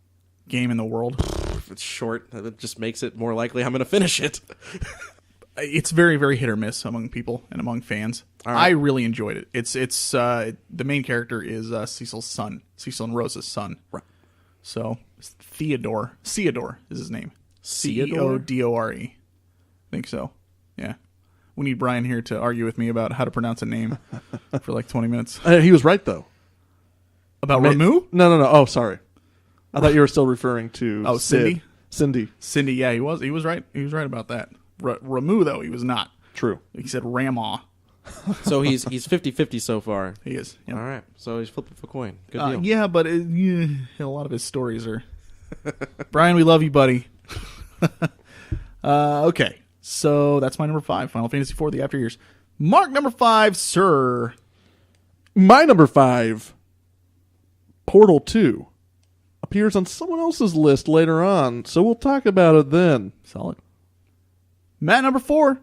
game in the world. If it's short, it just makes it more likely I'm going to finish it. It's very, very hit or miss among people and among fans. All right. I really enjoyed it. It's the main character is Cecil's son, Cecil and Rosa's son. Right. So Theodore is his name. Theodore? Ceodore. I think so. Yeah. We need Brian here to argue with me about how to pronounce a name for like 20 minutes. He was right though. About Ramu? No. Oh, sorry. I thought you were still referring to Cindy? Cindy. Yeah, he was right. He was right about that. Ramu, though, he was not. True. He said Ramaw. So he's 50-50 so far. He is. Yeah. All right. So he's flipping a coin. Good deal. Yeah, but a lot of his stories are... Brian, we love you, buddy. Okay. So that's my number 5, Final Fantasy IV, The After Years. Mark, number 5, sir. My number 5, Portal 2, appears on someone else's list later on, so we'll talk about it then. Solid. Matt, number 4.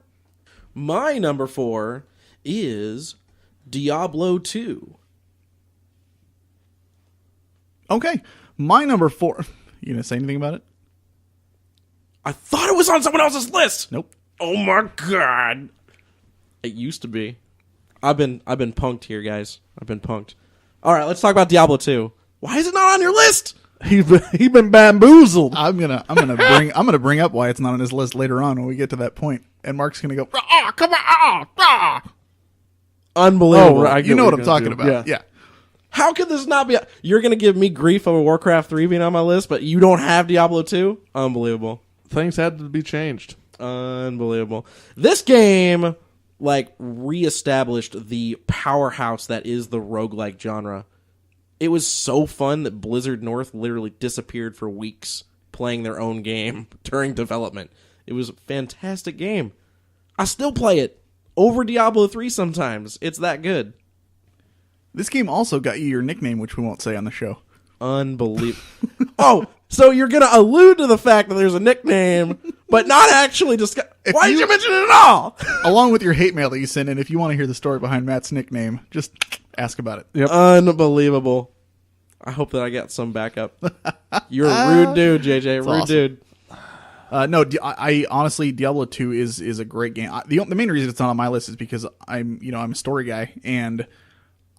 My number 4 is Diablo 2. Okay. My number 4... You going to say anything about it? I thought it was on someone else's list. Nope. Oh my god. It used to be. I've been punked here, guys. I've been punked. All right, let's talk about Diablo 2. Why is it not on your list? He been bamboozled. I'm gonna bring up why it's not on his list later on when we get to that point, and Mark's gonna go, come on, Unbelievable. Oh, right. you know what I'm talking about, yeah. How could this not be? You're going to give me grief over Warcraft 3 being on my list, but you don't have Diablo 2? Unbelievable. Things had to be changed. Unbelievable. This game, like, reestablished the powerhouse that is the roguelike genre. It was so fun that Blizzard North literally disappeared for weeks playing their own game during development. It was a fantastic game. I still play it over Diablo 3 sometimes. It's that good. This game also got you your nickname, which we won't say on the show. Unbelievable. Oh, so you're going to allude to the fact that there's a nickname, but not actually discuss. Why did you mention it at all? Along with your hate mail that you send in, if you want to hear the story behind Matt's nickname, just ask about it. Yep. Unbelievable. I hope that I got some backup. You're a rude dude, JJ. Rude awesome. dude. No, I honestly, Diablo 2 is a great game. The main reason it's not on my list is because I'm a story guy, and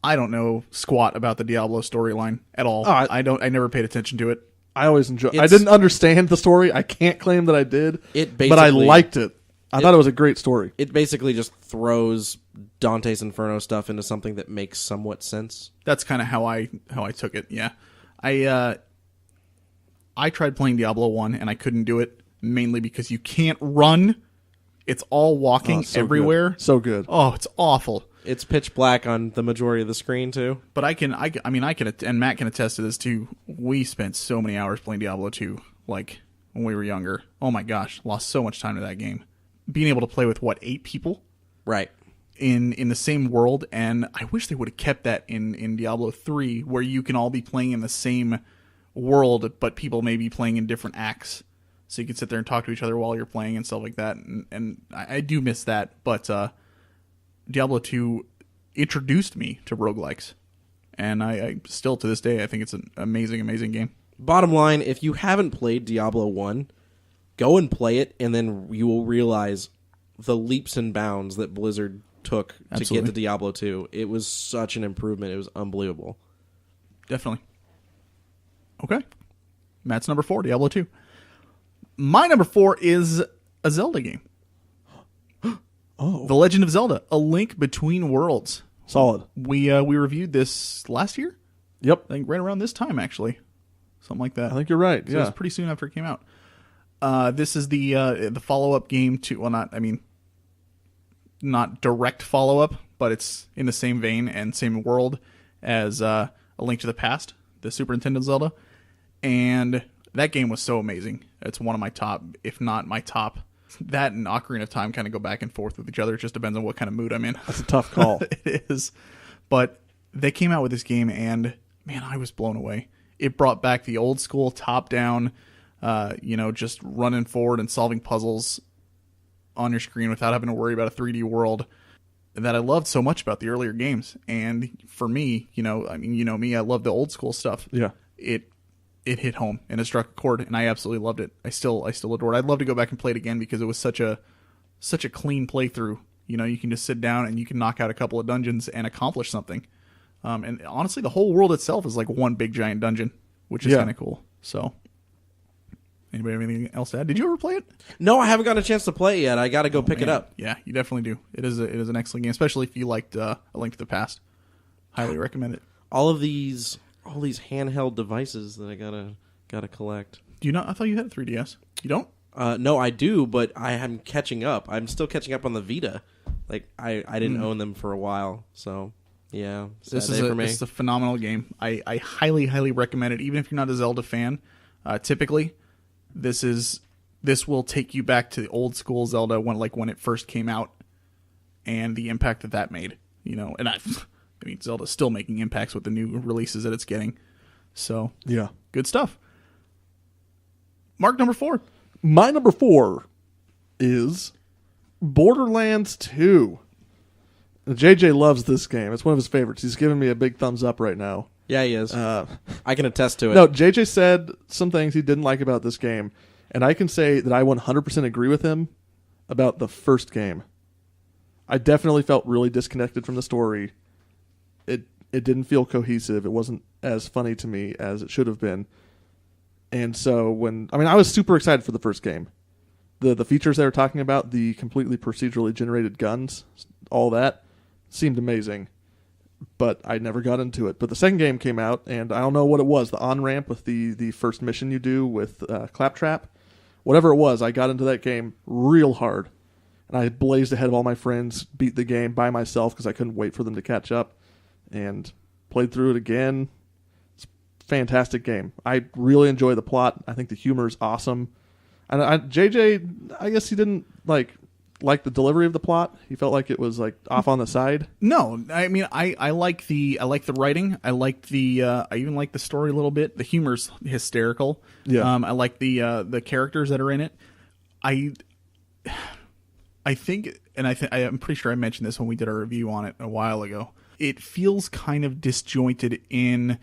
I don't know squat about the Diablo storyline at all. Oh, I never paid attention to it. I always enjoy. I It's- didn't understand the story. I can't claim that I did. It but I basically- liked it. I thought it was a great story. It basically just throws Dante's Inferno stuff into something that makes somewhat sense. That's kind of how I took it. Yeah, I tried playing Diablo 1 and I couldn't do it, mainly because you can't run. It's all walking So everywhere. good. So good. Oh, it's awful. It's pitch black on the majority of the screen too. But I can, and Matt can attest to this too. We spent so many hours playing Diablo 2, like when we were younger. Oh my gosh, lost so much time to that game. Being able to play with 8 people? Right. in the same world, and I wish they would have kept that in Diablo 3, where you can all be playing in the same world, but people may be playing in different acts. So you can sit there and talk to each other while you're playing and stuff like that. And I do miss that. But Diablo 2 introduced me to roguelikes. And I still, to this day, I think it's an amazing, amazing game. Bottom line, if you haven't played Diablo 1, go and play it, and then you will realize the leaps and bounds that Blizzard took to get to Diablo 2. It was such an improvement. It was unbelievable. Definitely. Okay. Matt's number 4, Diablo 2. My number 4 is a Zelda game. The Legend of Zelda: A Link Between Worlds. Solid. We reviewed this last year. Yep. I think right around this time, actually, something like that. I think you're right. So it was pretty soon after it came out. This is the follow-up game to, well, not direct follow-up, but it's in the same vein and same world as A Link to the Past, the Super Nintendo Zelda, and that game was so amazing. It's one of my top, if not my top. That and Ocarina of Time kind of go back and forth with each other. It just depends on what kind of mood I'm in. That's a tough call. It is. But they came out with this game, and man, I was blown away. It brought back the old school top-down, just running forward and solving puzzles on your screen without having to worry about a 3D world that I loved so much about the earlier games. And for me, me, I love the old school stuff. Yeah. It hit home and it struck a chord, and I absolutely loved it. I still adore it. I'd love to go back and play it again because it was such a clean playthrough. You can just sit down and you can knock out a couple of dungeons and accomplish something. And honestly, the whole world itself is like one big giant dungeon, which is kind of cool. So, anybody have anything else to add? Did you ever play it? No, I haven't got a chance to play it yet. I got to go pick it up. Yeah, you definitely do. It is an excellent game, especially if you liked A Link to the Past. Highly recommend it. All these handheld devices that I gotta collect. Do you not? I thought you had a 3DS. You don't? No, I do, but I am catching up. I'm still catching up on the Vita. Like I didn't own them for a while, so yeah. This is a phenomenal game. I highly, highly recommend it. Even if you're not a Zelda fan, typically this will take you back to the old school Zelda when it first came out, and the impact that made. And I mean, Zelda's still making impacts with the new releases that it's getting. So, yeah. Good stuff. Mark, number 4. My number 4 is Borderlands 2. JJ loves this game. It's one of his favorites. He's giving me a big thumbs up right now. Yeah, he is. I can attest to it. No, JJ said some things he didn't like about this game, and I can say that I 100% agree with him about the first game. I definitely felt really disconnected from the story. It didn't feel cohesive. It wasn't as funny to me as it should have been. And so I was super excited for the first game. The features they were talking about, the completely procedurally generated guns, all that seemed amazing. But I never got into it. But the second game came out, and I don't know what it was. The on-ramp with the first mission you do with Claptrap. Whatever it was, I got into that game real hard. And I blazed ahead of all my friends, beat the game by myself because I couldn't wait for them to catch up. And played through it again. It's a fantastic game. I really enjoy the plot. I think the humor is awesome. And JJ, I guess he didn't like the delivery of the plot. He felt like it was off on the side. No, I mean I like the writing. I like I even like the story a little bit. The humor's hysterical. Yeah. I like the characters that are in it. I think, and I'm pretty sure I mentioned this when we did our review on it a while ago. It feels kind of disjointed it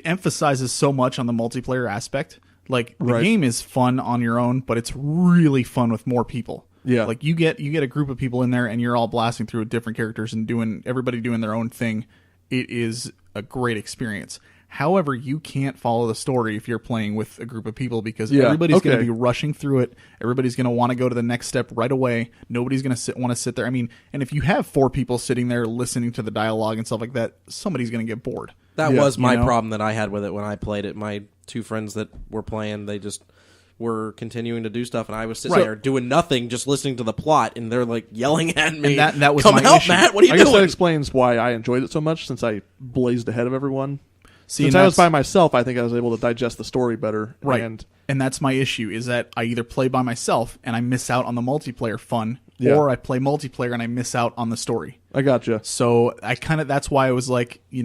emphasizes so much on the multiplayer aspect. The game is fun on your own, but it's really fun with more people. Yeah. You get a group of people in there and you're all blasting through different characters and everybody doing their own thing. It is a great experience. However, you can't follow the story if you're playing with a group of people because everybody's going to be rushing through it. Everybody's going to want to go to the next step right away. Nobody's going to want to sit there. I mean, and if you have 4 people sitting there listening to the dialogue and stuff like that, somebody's going to get bored. That was my problem that I had with it when I played it. My 2 friends that were playing, they just were continuing to do stuff, and I was sitting there doing nothing, just listening to the plot, and they're yelling at me. And that was Come my help, issue. Matt! What are you I doing? guess that explains why I enjoyed it so much, since I blazed ahead of everyone. See, Since and I was that's- by myself, I think I was able to digest the story better. Right. And that's my issue, is that I either play by myself and I miss out on the multiplayer fun, Yeah. or I play multiplayer and I miss out on the story. I gotcha. So that's why I was like, you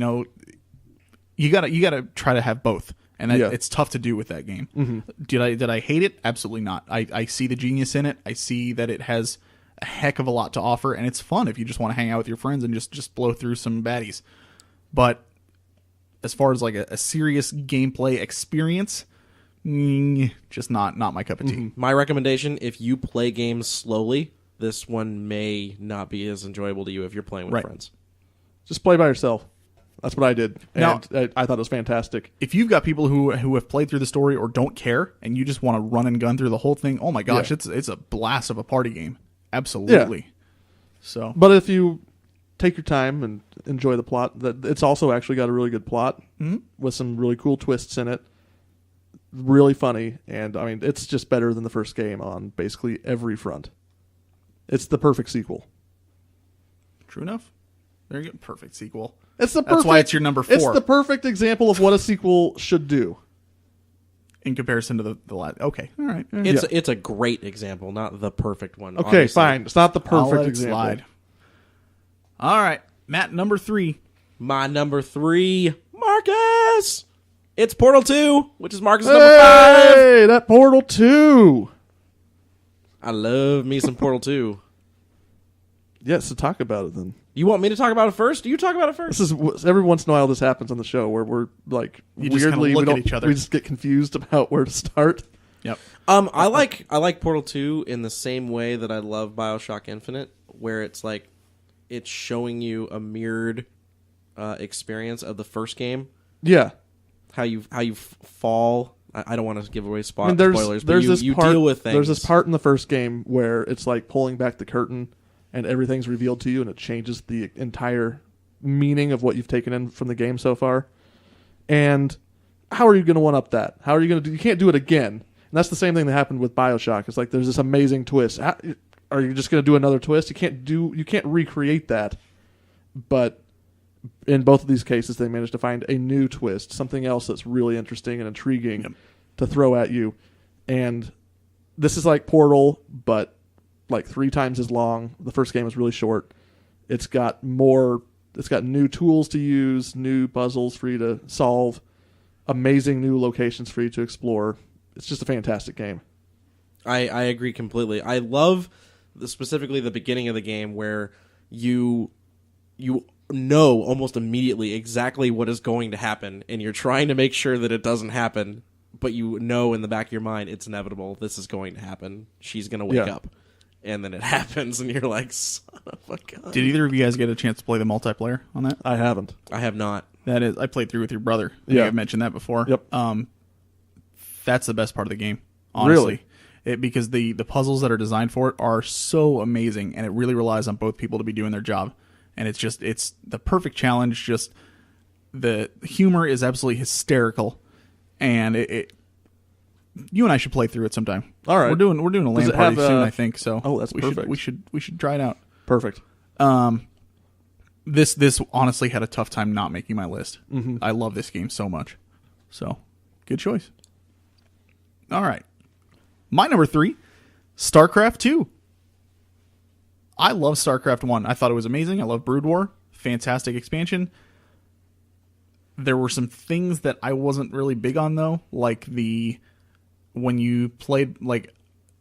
gotta try to have both. And Yeah. it's tough to do with that game. Did I hate it? Absolutely not. I see the genius in it. I see that it has a heck of a lot to offer, and it's fun if you just want to hang out with your friends and just blow through some baddies. But as far as like a serious gameplay experience, just not my cup of tea. My recommendation: if you play games slowly, this one may not be as enjoyable to you if you're playing with Right. friends. Just play by yourself. That's what I did. Now- And I thought it was fantastic. If you've got people who have played through the story or don't care, and you just want to run and gun through the whole thing, oh my gosh, Yeah. it's a blast of a party game. Absolutely. So But if you take your time and enjoy the plot, it's also actually got a really good plot with some really cool twists in it. Really funny, and I mean, it's just better than the first game on basically every front. It's the perfect sequel. true enough. There you go. Perfect sequel. It's the That's perfect, why it's your number 4. It's the perfect example of what a sequel should do. In comparison to the last. Okay, all right. It's a great example, not the perfect one. Okay, obviously. fine. It's not the I'll perfect let it example. slide. All right, Matt, number 3. My number 3, Marcus. It's Portal 2, which is Marcus' number 5. Hey, that Portal 2. I love me some Portal 2. Yes, to talk about it then. You want me to talk about it first? You talk about it first. This is every once in a while this happens on the show where we're like You just kinda weirdly look we at don't each other. we just get confused about where to start. Yep. I like Portal 2 in the same way that I love BioShock Infinite, where it's like it's showing you a mirrored experience of the first game. Yeah. How you fall. I don't want to give away I mean, there's spoilers, but there's you, this you part, deal with things. There's this part in the first game where it's like pulling back the curtain and everything's revealed to you and it changes the entire meaning of what you've taken in from the game so far. And how are you going to one up that? How are you going to do? You can't do it again. And that's the same thing that happened with BioShock. It's like there's this amazing twist. Are you just going to do another twist? You can't recreate that. But in both of these cases, they managed to find a new twist, something else that's really interesting and intriguing to throw at you. And this is like Portal, but like 3 times as long. The first game was really short. It's got new tools to use, new puzzles for you to solve, amazing new locations for you to explore. It's just a fantastic game. I agree completely. I love specifically the beginning of the game where you know almost immediately exactly what is going to happen, and you're trying to make sure that it doesn't happen, but you know in the back of your mind it's inevitable. This is going to happen. She's going to wake up. And then it happens, and you're like, son of a gun. Did either of you guys get a chance to play the multiplayer on that? I haven't. I have not. That is, I played through with your brother. I think Yeah. I've mentioned that before. Yep. That's the best part of the game, honestly. Really? Because the puzzles that are designed for it are so amazing, and it really relies on both people to be doing their job. And it's the perfect challenge. Just the humor is absolutely hysterical, and you and I should play through it sometime. All right. we're doing a Does LAN it party have, soon, I think. So oh, that's perfect. We should try it out. Perfect. This honestly had a tough time not making my list. I love this game so much. So, good choice. All right. My number 3, StarCraft 2. I love StarCraft 1. I thought it was amazing. I love Brood War. Fantastic expansion. There were some things that I wasn't really big on, though, like when you playing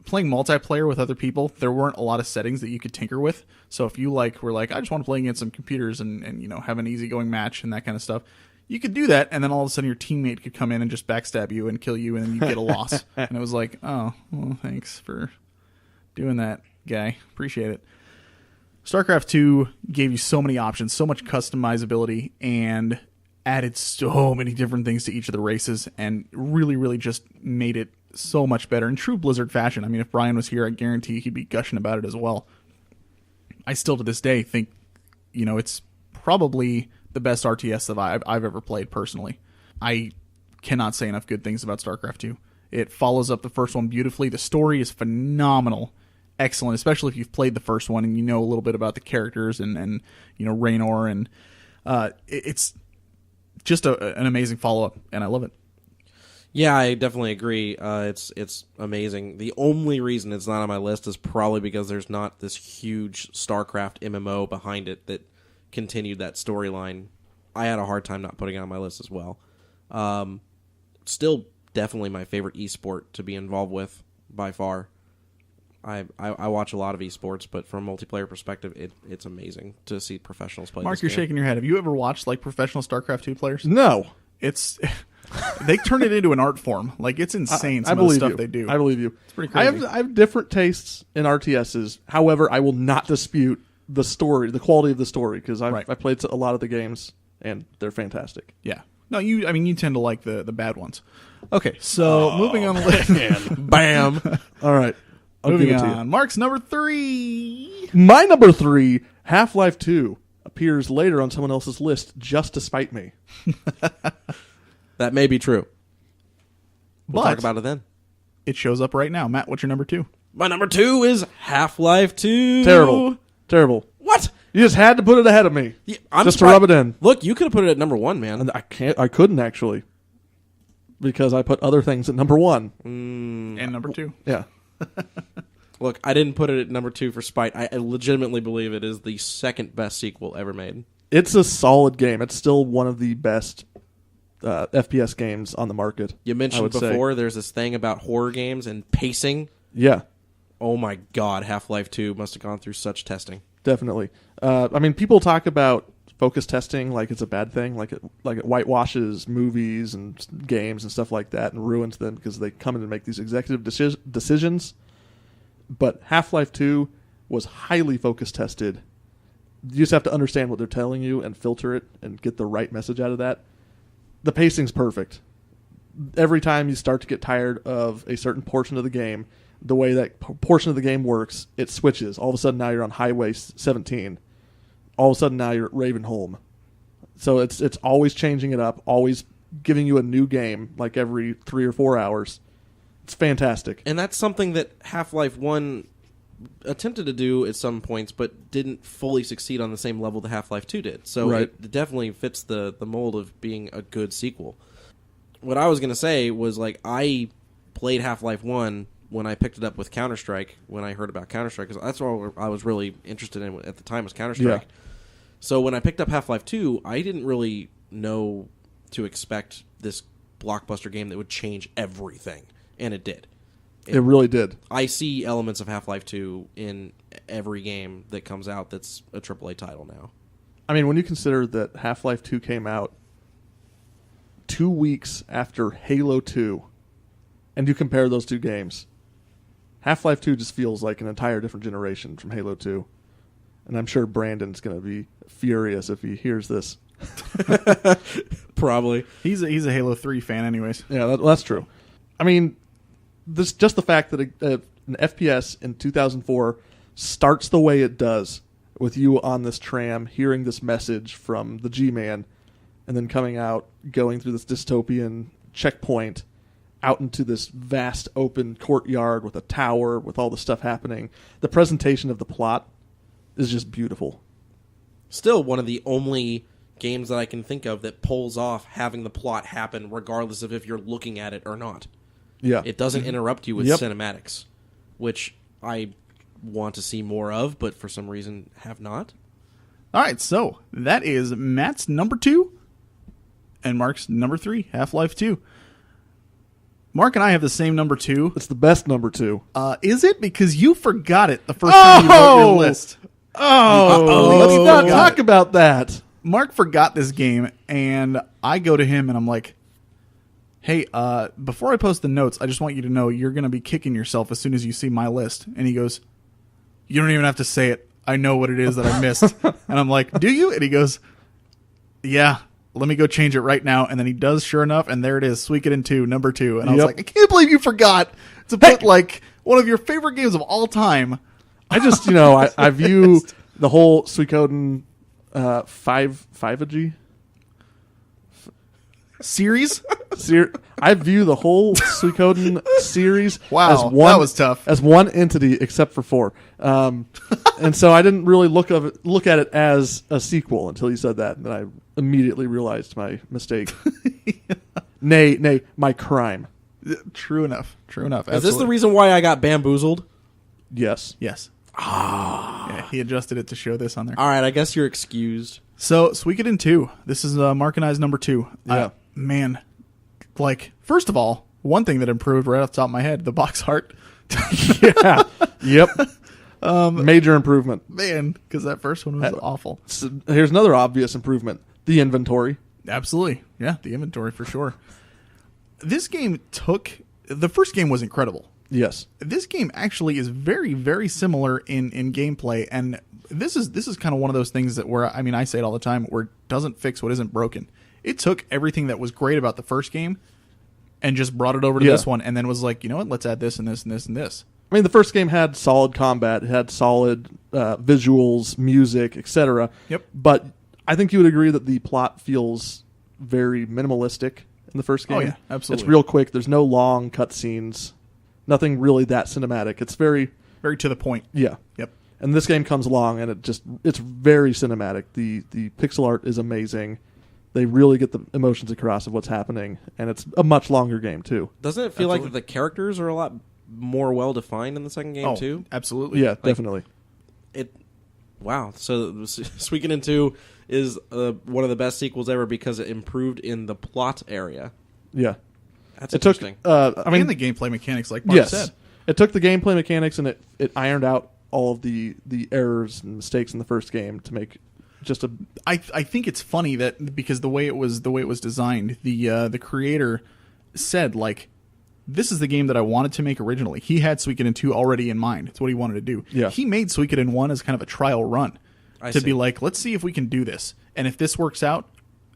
multiplayer with other people, there weren't a lot of settings that you could tinker with. So if you were like, I just want to play against some computers and have an easygoing match and that kind of stuff, you could do that, and then all of a sudden your teammate could come in and just backstab you and kill you, and then you get a loss. And it was like, oh, well, thanks for doing that, guy. Appreciate it. StarCraft 2 gave you so many options, so much customizability, and added so many different things to each of the races, and really, really just made it so much better in true Blizzard fashion. I mean, if Brian was here, I guarantee he'd be gushing about it as well. I still, to this day, think, it's probably the best RTS that I've ever played personally. I cannot say enough good things about StarCraft 2. It follows up the first one beautifully. The story is phenomenal. Excellent, especially if you've played the first one and you know a little bit about the characters and Raynor, and it's just an amazing follow-up, and I love it. Yeah, I definitely agree. It's amazing. The only reason it's not on my list is probably because there's not this huge StarCraft MMO behind it that continued that storyline. I had a hard time not putting it on my list as well. Still definitely my favorite esport to be involved with by far. I watch a lot of esports, but from a multiplayer perspective, it's amazing to see professionals play. Mark, this you're game. shaking your head. Have you ever watched like professional StarCraft 2 players? No. It's they turn it into an art form. Like it's insane. Some I of the believe stuff you. they do. I believe you. It's pretty crazy. I have different tastes in RTSs. However, I will not dispute the story, the quality of the story, because I've played a lot of the games and they're fantastic. Yeah. No, you tend to like the bad ones. Okay, so moving on the list. Bam. All right. I'll Moving give it to you. on. Mark's number 3. My number 3, Half-Life 2, appears later on someone else's list just to spite me. That may be true. We'll But talk about it then. it shows up right now. Matt, what's your number 2? My number 2 is Half-Life 2. Terrible. What? You just had to put it ahead of me. Yeah, I'm just to surprised- rub it in. Look, you could have put it at number 1, man. And I couldn't actually. Because I put other things at number 1. And number 2. Yeah. Look, I didn't put it at number 2 for spite. I legitimately believe it is the second best sequel ever made. It's a solid game. It's still one of the best FPS games on the market. You I mentioned would before say. there's this thing about horror games and pacing. Yeah, Oh my god, Half-Life 2 must have gone through such testing. definitely. I mean, people talk about focus testing like it's a bad thing, like it whitewashes movies and games and stuff like that and ruins them because they come in and make these executive decisions. But Half-Life 2 was highly focus tested. You just have to understand what they're telling you and filter it and get the right message out of that. The pacing's perfect. Every time you start to get tired of a certain portion of the game, the way that portion of the game works, it switches. All of a sudden now you're on Highway 17. All of a sudden now you're at Ravenholm. So it's always changing it up, always giving you a new game like every 3 or 4 hours. It's fantastic. And that's something that Half-Life 1 attempted to do at some points, but didn't fully succeed on the same level that Half-Life 2 did. So Right. it definitely fits the mold of being a good sequel. What I was going to say was, like, I played Half-Life 1 when I picked it up with Counter-Strike, when I heard about Counter-Strike, because that's what I was really interested in at the time was Counter-Strike. Yeah. So when I picked up Half-Life 2, I didn't really know to expect this blockbuster game that would change everything, and it did. It really did. I see elements of Half-Life 2 in every game that comes out that's a AAA title now. I mean, when you consider that Half-Life 2 came out 2 weeks after Halo 2, and you compare those two games, Half-Life 2 just feels like an entire different generation from Halo 2. And I'm sure Brandon's going to be furious if he hears this. Probably. He's a Halo 3 fan anyways. Yeah, that's true. I mean, just the fact that an FPS in 2004 starts the way it does, with you on this tram, hearing this message from the G-Man, and then coming out, going through this dystopian checkpoint, out into this vast open courtyard with a tower, with all the stuff happening. The presentation of the plot is just beautiful. Still one of the only games that I can think of that pulls off having the plot happen regardless of if you're looking at it or not. Yeah. It doesn't interrupt you with Yep. cinematics, which I want to see more of, but for some reason have not. All right, so that is Matt's number 2 and Mark's number 3, Half-Life 2. Mark and I have the same number 2. It's the best number 2. Is it? Because you forgot it the first time you wrote your list. Let's not talk about that. Mark forgot this game, and I go to him and I'm like, hey, before I post the notes, I just want you to know you're going to be kicking yourself as soon as you see my list. And he goes, you don't even have to say it. I know what it is that I missed. And I'm like, do you? And he goes, yeah, let me go change it right now. And then he does, sure enough, and there it is, Suikoden 2, number 2. And I was Yep. like, I can't believe you forgot to put, like, one of your favorite games of all time. I just, I view the whole Suikoden 5G. Series? I view the whole Suikoden series Wow, as one, that was tough. as one entity, except for 4. And so I didn't really look at it as a sequel until you said that, and then I immediately realized my mistake. Nay, my crime. True enough. True enough. Is this the reason why I got bamboozled? Yes. Yes. Yeah, he adjusted it to show this on there. All right, I guess you're excused. So, Suikoden 2. This is Mark and I's number 2. Yeah. Man, like, first of all, one thing that improved right off the top of my head, the box art. Yeah. Yep. Major improvement. Man, because that first one was awful. So here's another obvious improvement: the inventory. Absolutely. Yeah, the inventory for sure. This game the first game was incredible. Yes. This game actually is very, very similar in gameplay, and this is kind of one of those things that I say it all the time, where it doesn't fix what isn't broken. It took everything that was great about the first game and just brought it over to this one, and then was like, you know what, let's add this and this and this and this. I mean, the first game had solid combat, it had solid visuals, music, etc. Yep. But I think you would agree that the plot feels very minimalistic in the first game. Oh, yeah, absolutely. It's real quick. There's no long cutscenes. Nothing really that cinematic. It's very to the point. yeah. Yep. And this game comes along, and it's very cinematic. The pixel art is amazing. They really get the emotions across of what's happening, and it's a much longer game too. Doesn't it feel like Absolutely. that the characters are a lot more well defined in the second game too? Absolutely. Yeah, definitely. Wow. So Suikoden 2 is one of the best sequels ever because it improved in the plot area. Yeah. That's It took. interesting. I mean, And the gameplay mechanics, like Mark yes, said. it took the gameplay mechanics and it ironed out all of the errors and mistakes in the first game to make just a. I think it's funny that because the way it was designed, the creator said, like, this is the game that I wanted to make originally. He had Suikoden 2 already in mind. It's what he wanted to do. Yeah. He made Suikoden 1 as kind of a trial run to see. be like, let's see if we can do this. And if this works out,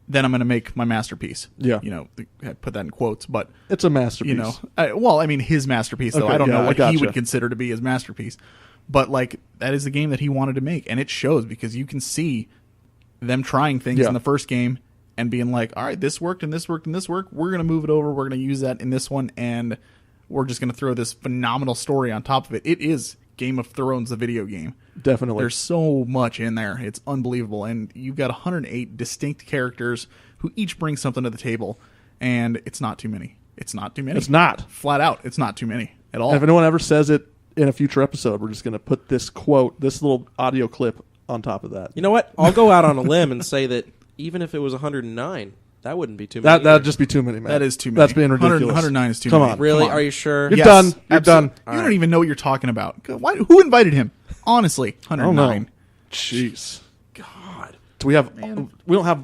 then I'm going to make my masterpiece. Yeah. You know, I put that in quotes, but It's a masterpiece. you know, his masterpiece, though. Okay, I don't know yeah, I what he gotcha. would consider to be his masterpiece. But, like, that is the game that he wanted to make. And it shows because you can see them trying things Yeah. in the first game and being like, all right, this worked and this worked and this worked. We're going to move it over. We're going to use that in this one. And we're just going to throw this phenomenal story on top of it. It is Game of Thrones, the video game. Definitely. There's so much in there. It's unbelievable. And you've got 108 distinct characters who each bring something to the table. And it's not too many. It's not too many. It's not. Flat out, it's not too many at all. If anyone ever says it in a future episode, we're just going to put this quote, this little audio clip on top of that. You know what? I'll go out on a limb and say that even if it was 109, that wouldn't be too many. That'd either. just be too many, man. That is too many. That's being 100 ridiculous. 109 is too Come many. on. Really? Come on. Are you sure? You're done. You're done. You don't even know what you're talking about. Who invited him? Honestly, I don't know. 109. Jeez. God. Do we don't have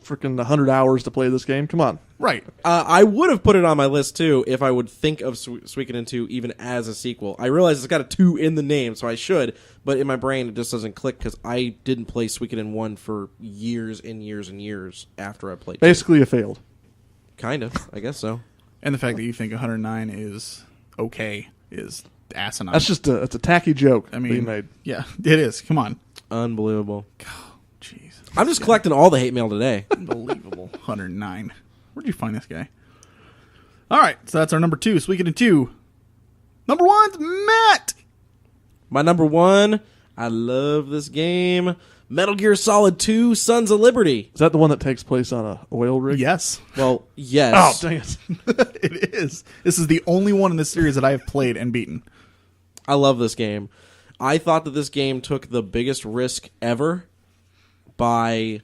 freaking 100 hours to play this game? Come on. Right. I would have put it on my list too if I would think of Suikoden 2 even as a sequel. I realize it's got a 2 in the name, so I should, but in my brain it just doesn't click because I didn't play Suikoden 1 for years and years and years after I played 2. Basically, you failed. Kind of, I guess so. And the fact that you think 109 is okay is asinine. That's just it's a tacky joke I that you mean, made. yeah, it is. Come on. Unbelievable. Jeez. I'm just collecting all the hate mail today. Unbelievable. 109. Where'd you find this guy? All right, so that's our number 2. Suikoden 2. Number 1's Matt. My number 1, I love this game. Metal Gear Solid 2 Sons of Liberty. Is that the one that takes place on a oil rig? Yes, Well, yes. Oh, dang it. it is. This is the only one in this series that I have played and beaten. I love this game. I thought that this game took the biggest risk ever by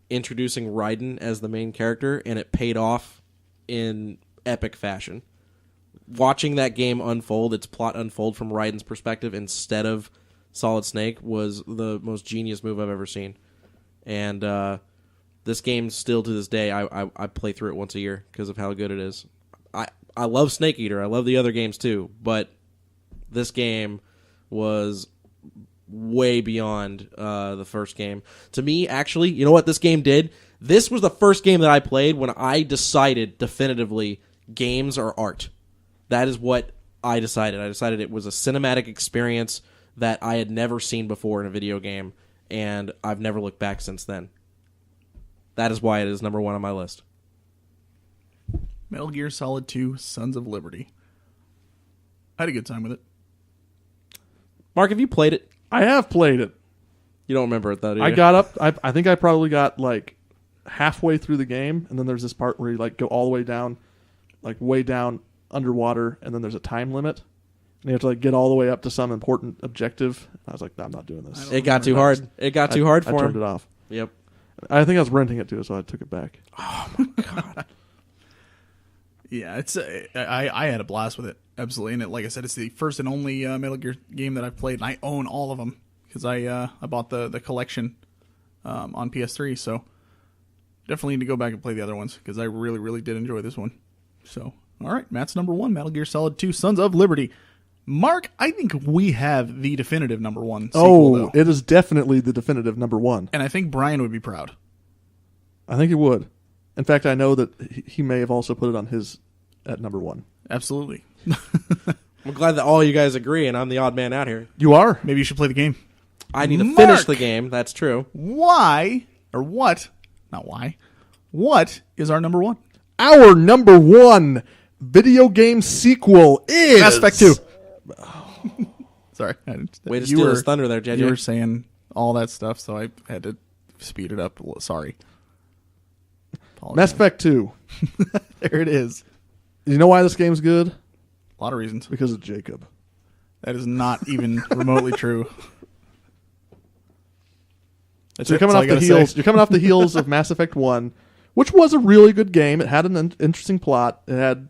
introducing Raiden as the main character, and it paid off in epic fashion. Watching that game unfold, its plot unfold from Raiden's perspective instead of Solid Snake was the most genius move I've ever seen. And this game, still to this day, I play through it once a year because of how good it is. I love Snake Eater. I love the other games too, but this game was way beyond the first game. To me, actually, you know what this game did? This was the first game that I played when I decided definitively games are art. That is what I decided. I decided it was a cinematic experience that I had never seen before in a video game, and I've never looked back since then. That is why it is number 1 on my list. Metal Gear Solid 2: Sons of Liberty. I had a good time with it. Mark, have you played it? I have played it. You don't remember it though, do you? I got up. I think I probably got like halfway through the game, and then there's this part where you like go all the way down, like way down underwater, and then there's a time limit, and you have to like get all the way up to some important objective. I was like, no, I'm not doing this. It got too hard. It got too hard I for turned him. it off. Yep. I think I was renting it too, so I took it back. Yeah, it's I had a blast with it, absolutely. And like I said, it's the first and only Metal Gear game that I've played, and I own all of them because I bought the collection on PS3. So definitely need to go back and play the other ones because I really, really did enjoy this one. So, all right, Matt's number 1, Metal Gear Solid 2: Sons of Liberty. Mark, I think we have the definitive number 1 sequel, though. It is definitely the definitive number 1. And I think Brian would be proud. I think he would. In fact, I know that he may have also put it on his at number 1. Absolutely. I'm glad that all you guys agree, and I'm the odd man out here. You are. Maybe you should play the game. I need to Mark! finish the game. That's true. Why, or what, not why, what is our number 1? Our number 1 video game sequel is Mass Effect 2. Sorry. Way to steal his thunder there, JJ. You were saying all that stuff, so I had to speed it up. Sorry. Apologize. Mass Effect 2. There it is. You know why this game's good? A lot of reasons. Because of Jacob. That is not even remotely true. That's So you're it. coming That's all off I the gotta heels. say. You're coming off the heels of Mass Effect 1, which was a really good game. It had an interesting plot. It had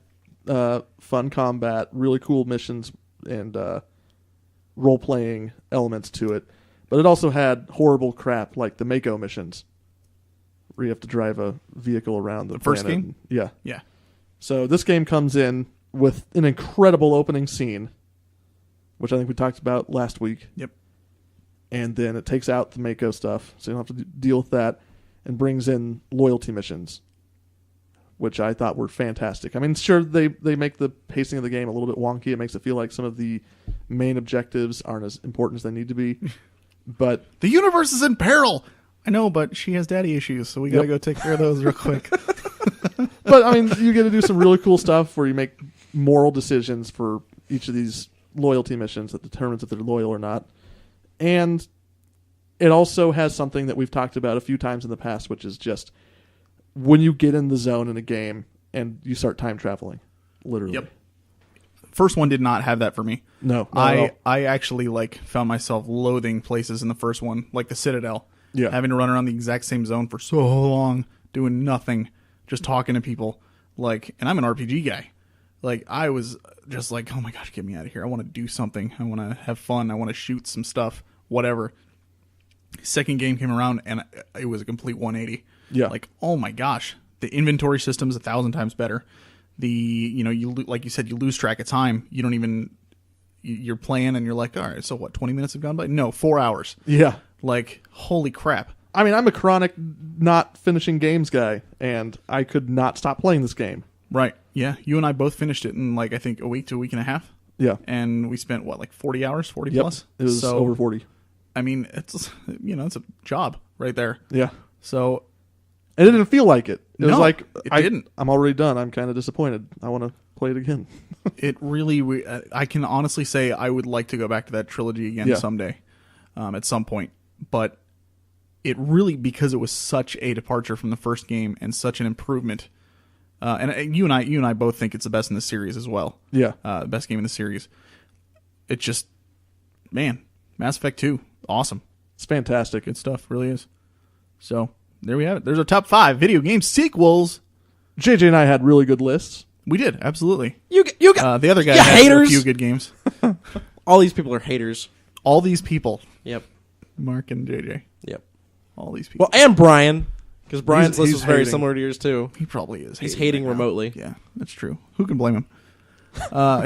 fun combat, really cool missions, and role-playing elements to it. But it also had horrible crap like the Mako missions, where you have to drive a vehicle around the first planet. game? Yeah. Yeah. So this game comes in with an incredible opening scene, which I think we talked about last week. Yep. And then it takes out the Mako stuff, so you don't have to deal with that, and brings in loyalty missions, which I thought were fantastic. I mean, sure, they make the pacing of the game a little bit wonky. It makes it feel like some of the main objectives aren't as important as they need to be. But The universe is in peril. I know, but she has daddy issues, so we gotta go take care of those real quick. but I mean, you get to do some really cool stuff where you make moral decisions for each of these loyalty missions that determines if they're loyal or not. And it also has something that we've talked about a few times in the past, which is just when you get in the zone in a game and you start time traveling, literally. Yep. First one did not have that for me. No, not at all. I actually found myself loathing places in the first one, like the Citadel. Yeah. Having to run around the exact same zone for so long, doing nothing, just talking to people. And I'm an RPG guy. I was just like, oh my gosh, get me out of here. I want to do something. I want to have fun. I want to shoot some stuff, whatever. Second game came around and it was a complete 180. Yeah. Oh my gosh, the inventory system is 1,000 times better. You like you said, you lose track of time. You don't even, you're playing and you're like, all right, so what, 20 minutes have gone by? No, 4 hours. Yeah. Holy crap. I mean, I'm a chronic not finishing games guy, and I could not stop playing this game. Right. Yeah. You and I both finished it in I think a week to a week and a half. Yeah. And we spent 40 hours, 40 Yep. plus? It was over 40. I mean, it's, it's a job right there. Yeah. So And it didn't feel like it. It was No, like, it didn't. I'm already done. I'm kind of disappointed. I want to play it again. it really, I can honestly say I would like to go back to that trilogy again Yeah. someday, at some point. But it really, because it was such a departure from the first game and such an improvement, and you and I both think it's the best in the series as well. Yeah. The best game in the series. It just, man, Mass Effect 2, awesome. It's fantastic. Good stuff, really is. So, there we have it. There's our top 5 video game sequels. JJ and I had really good lists. We did, absolutely. You got The other guy you had haters. a few good games. All these people are haters. All these people, Yep. Mark and JJ, Yep. all these people. Well, and Brian, because Brian's list he's was very hating. similar to yours too. He probably is. He's hating right now. remotely. Yeah, that's true. Who can blame him?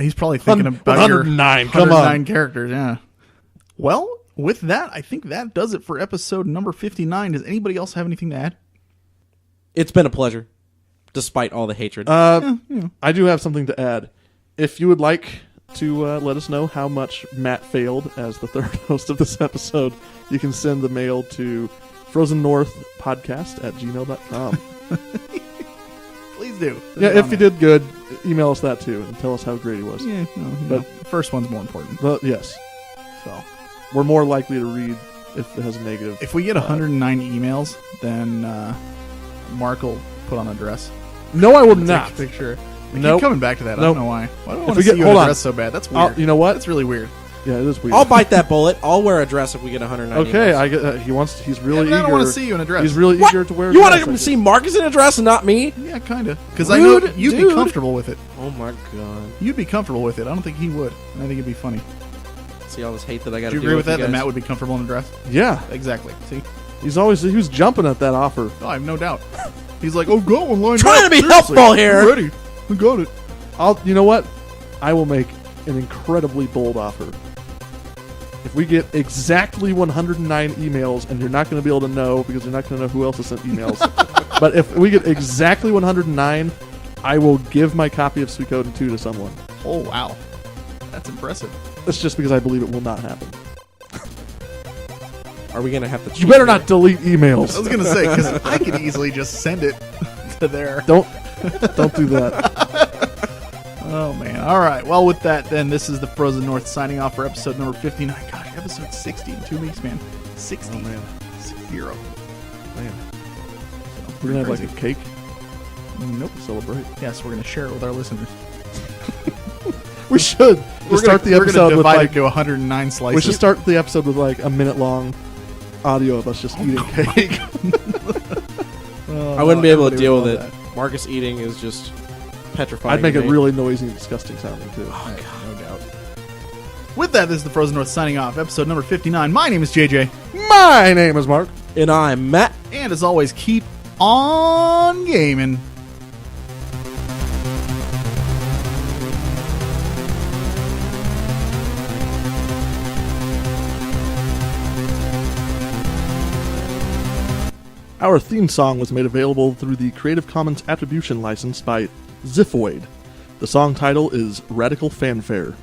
He's probably thinking about your 109, come on. 109 characters. Yeah. Well, with that, I think that does it for episode number 59. Does anybody else have anything to add? It's been a pleasure, despite all the hatred. I do have something to add. If you would like to let us know how much Matt failed as the third host of this episode, you can send the mail to frozennorthpodcast@gmail.com. Please do. Yeah, if he did good, email us that too and tell us how great he was. Yeah, But- the first one's more important. But yes, So we're more likely to read if it has a negative. if we get 109 emails, then Mark will put on a dress. No, I will Take not. a picture. I Nope. keep coming back to that. I Nope. don't know why. Why do I If want we to see get- you hold in a on. dress so bad? That's weird. You know what? That's really weird. Yeah, it is weird. I'll bite that bullet. I'll wear a dress if we get 190. Okay, emails. I get. He's Yeah, really but I eager. don't want to see you in a dress. He's really What? eager to wear. a You dress, want I to guess. see Marcus in a dress and not me? Yeah, kind of. Because I know Rude, you'd be dude. comfortable with it. Oh my god! You'd be comfortable with it. I don't think he would. And I think it'd be funny. See all this hate that I got Do to you deal agree with that? you That guys? Matt would be comfortable in a dress? Yeah, Exactly. See? he was jumping at that offer. Oh, I have no doubt. He's like, oh, go and line Trying up. to be Seriously. helpful here. I'm ready. We got it. You know what? I will make an incredibly bold offer. If we get exactly 109 emails, and you're not going to be able to know because you're not going to know who else has sent emails, but if we get exactly 109, I will give my copy of Suikoden 2 to someone. Oh, wow. That's impressive. That's just because I believe it will not happen. Are we gonna have to? You cheat better here? not delete I emails. was going to say, because I could easily just send it to there. Don't do that. Oh, man. All right. Well, with that, then, this is the Frozen North signing off for episode number 59. Gosh, episode 60 in 2 weeks, man. 60. Oh, man. 60. Man. We're gonna have like a cake Nope. to celebrate. Yes, we're going to share it with our listeners. We should. We'll start the episode with divide like. it to 109 slices. We should start the episode with like a minute long audio of us just eating cake. Oh, I wouldn't be able to everybody deal would with it. love Marcus eating is just petrifying. I'd make to it me. really noisy and disgusting sounding too. that. No doubt. With that, this is the Frozen North signing off, episode number 59. My name is JJ, My name is Mark. And I'm Matt. and as always, keep on gaming. Our theme song was made available through the Creative Commons Attribution license by Ziphoid. The song title is Radical Fanfare.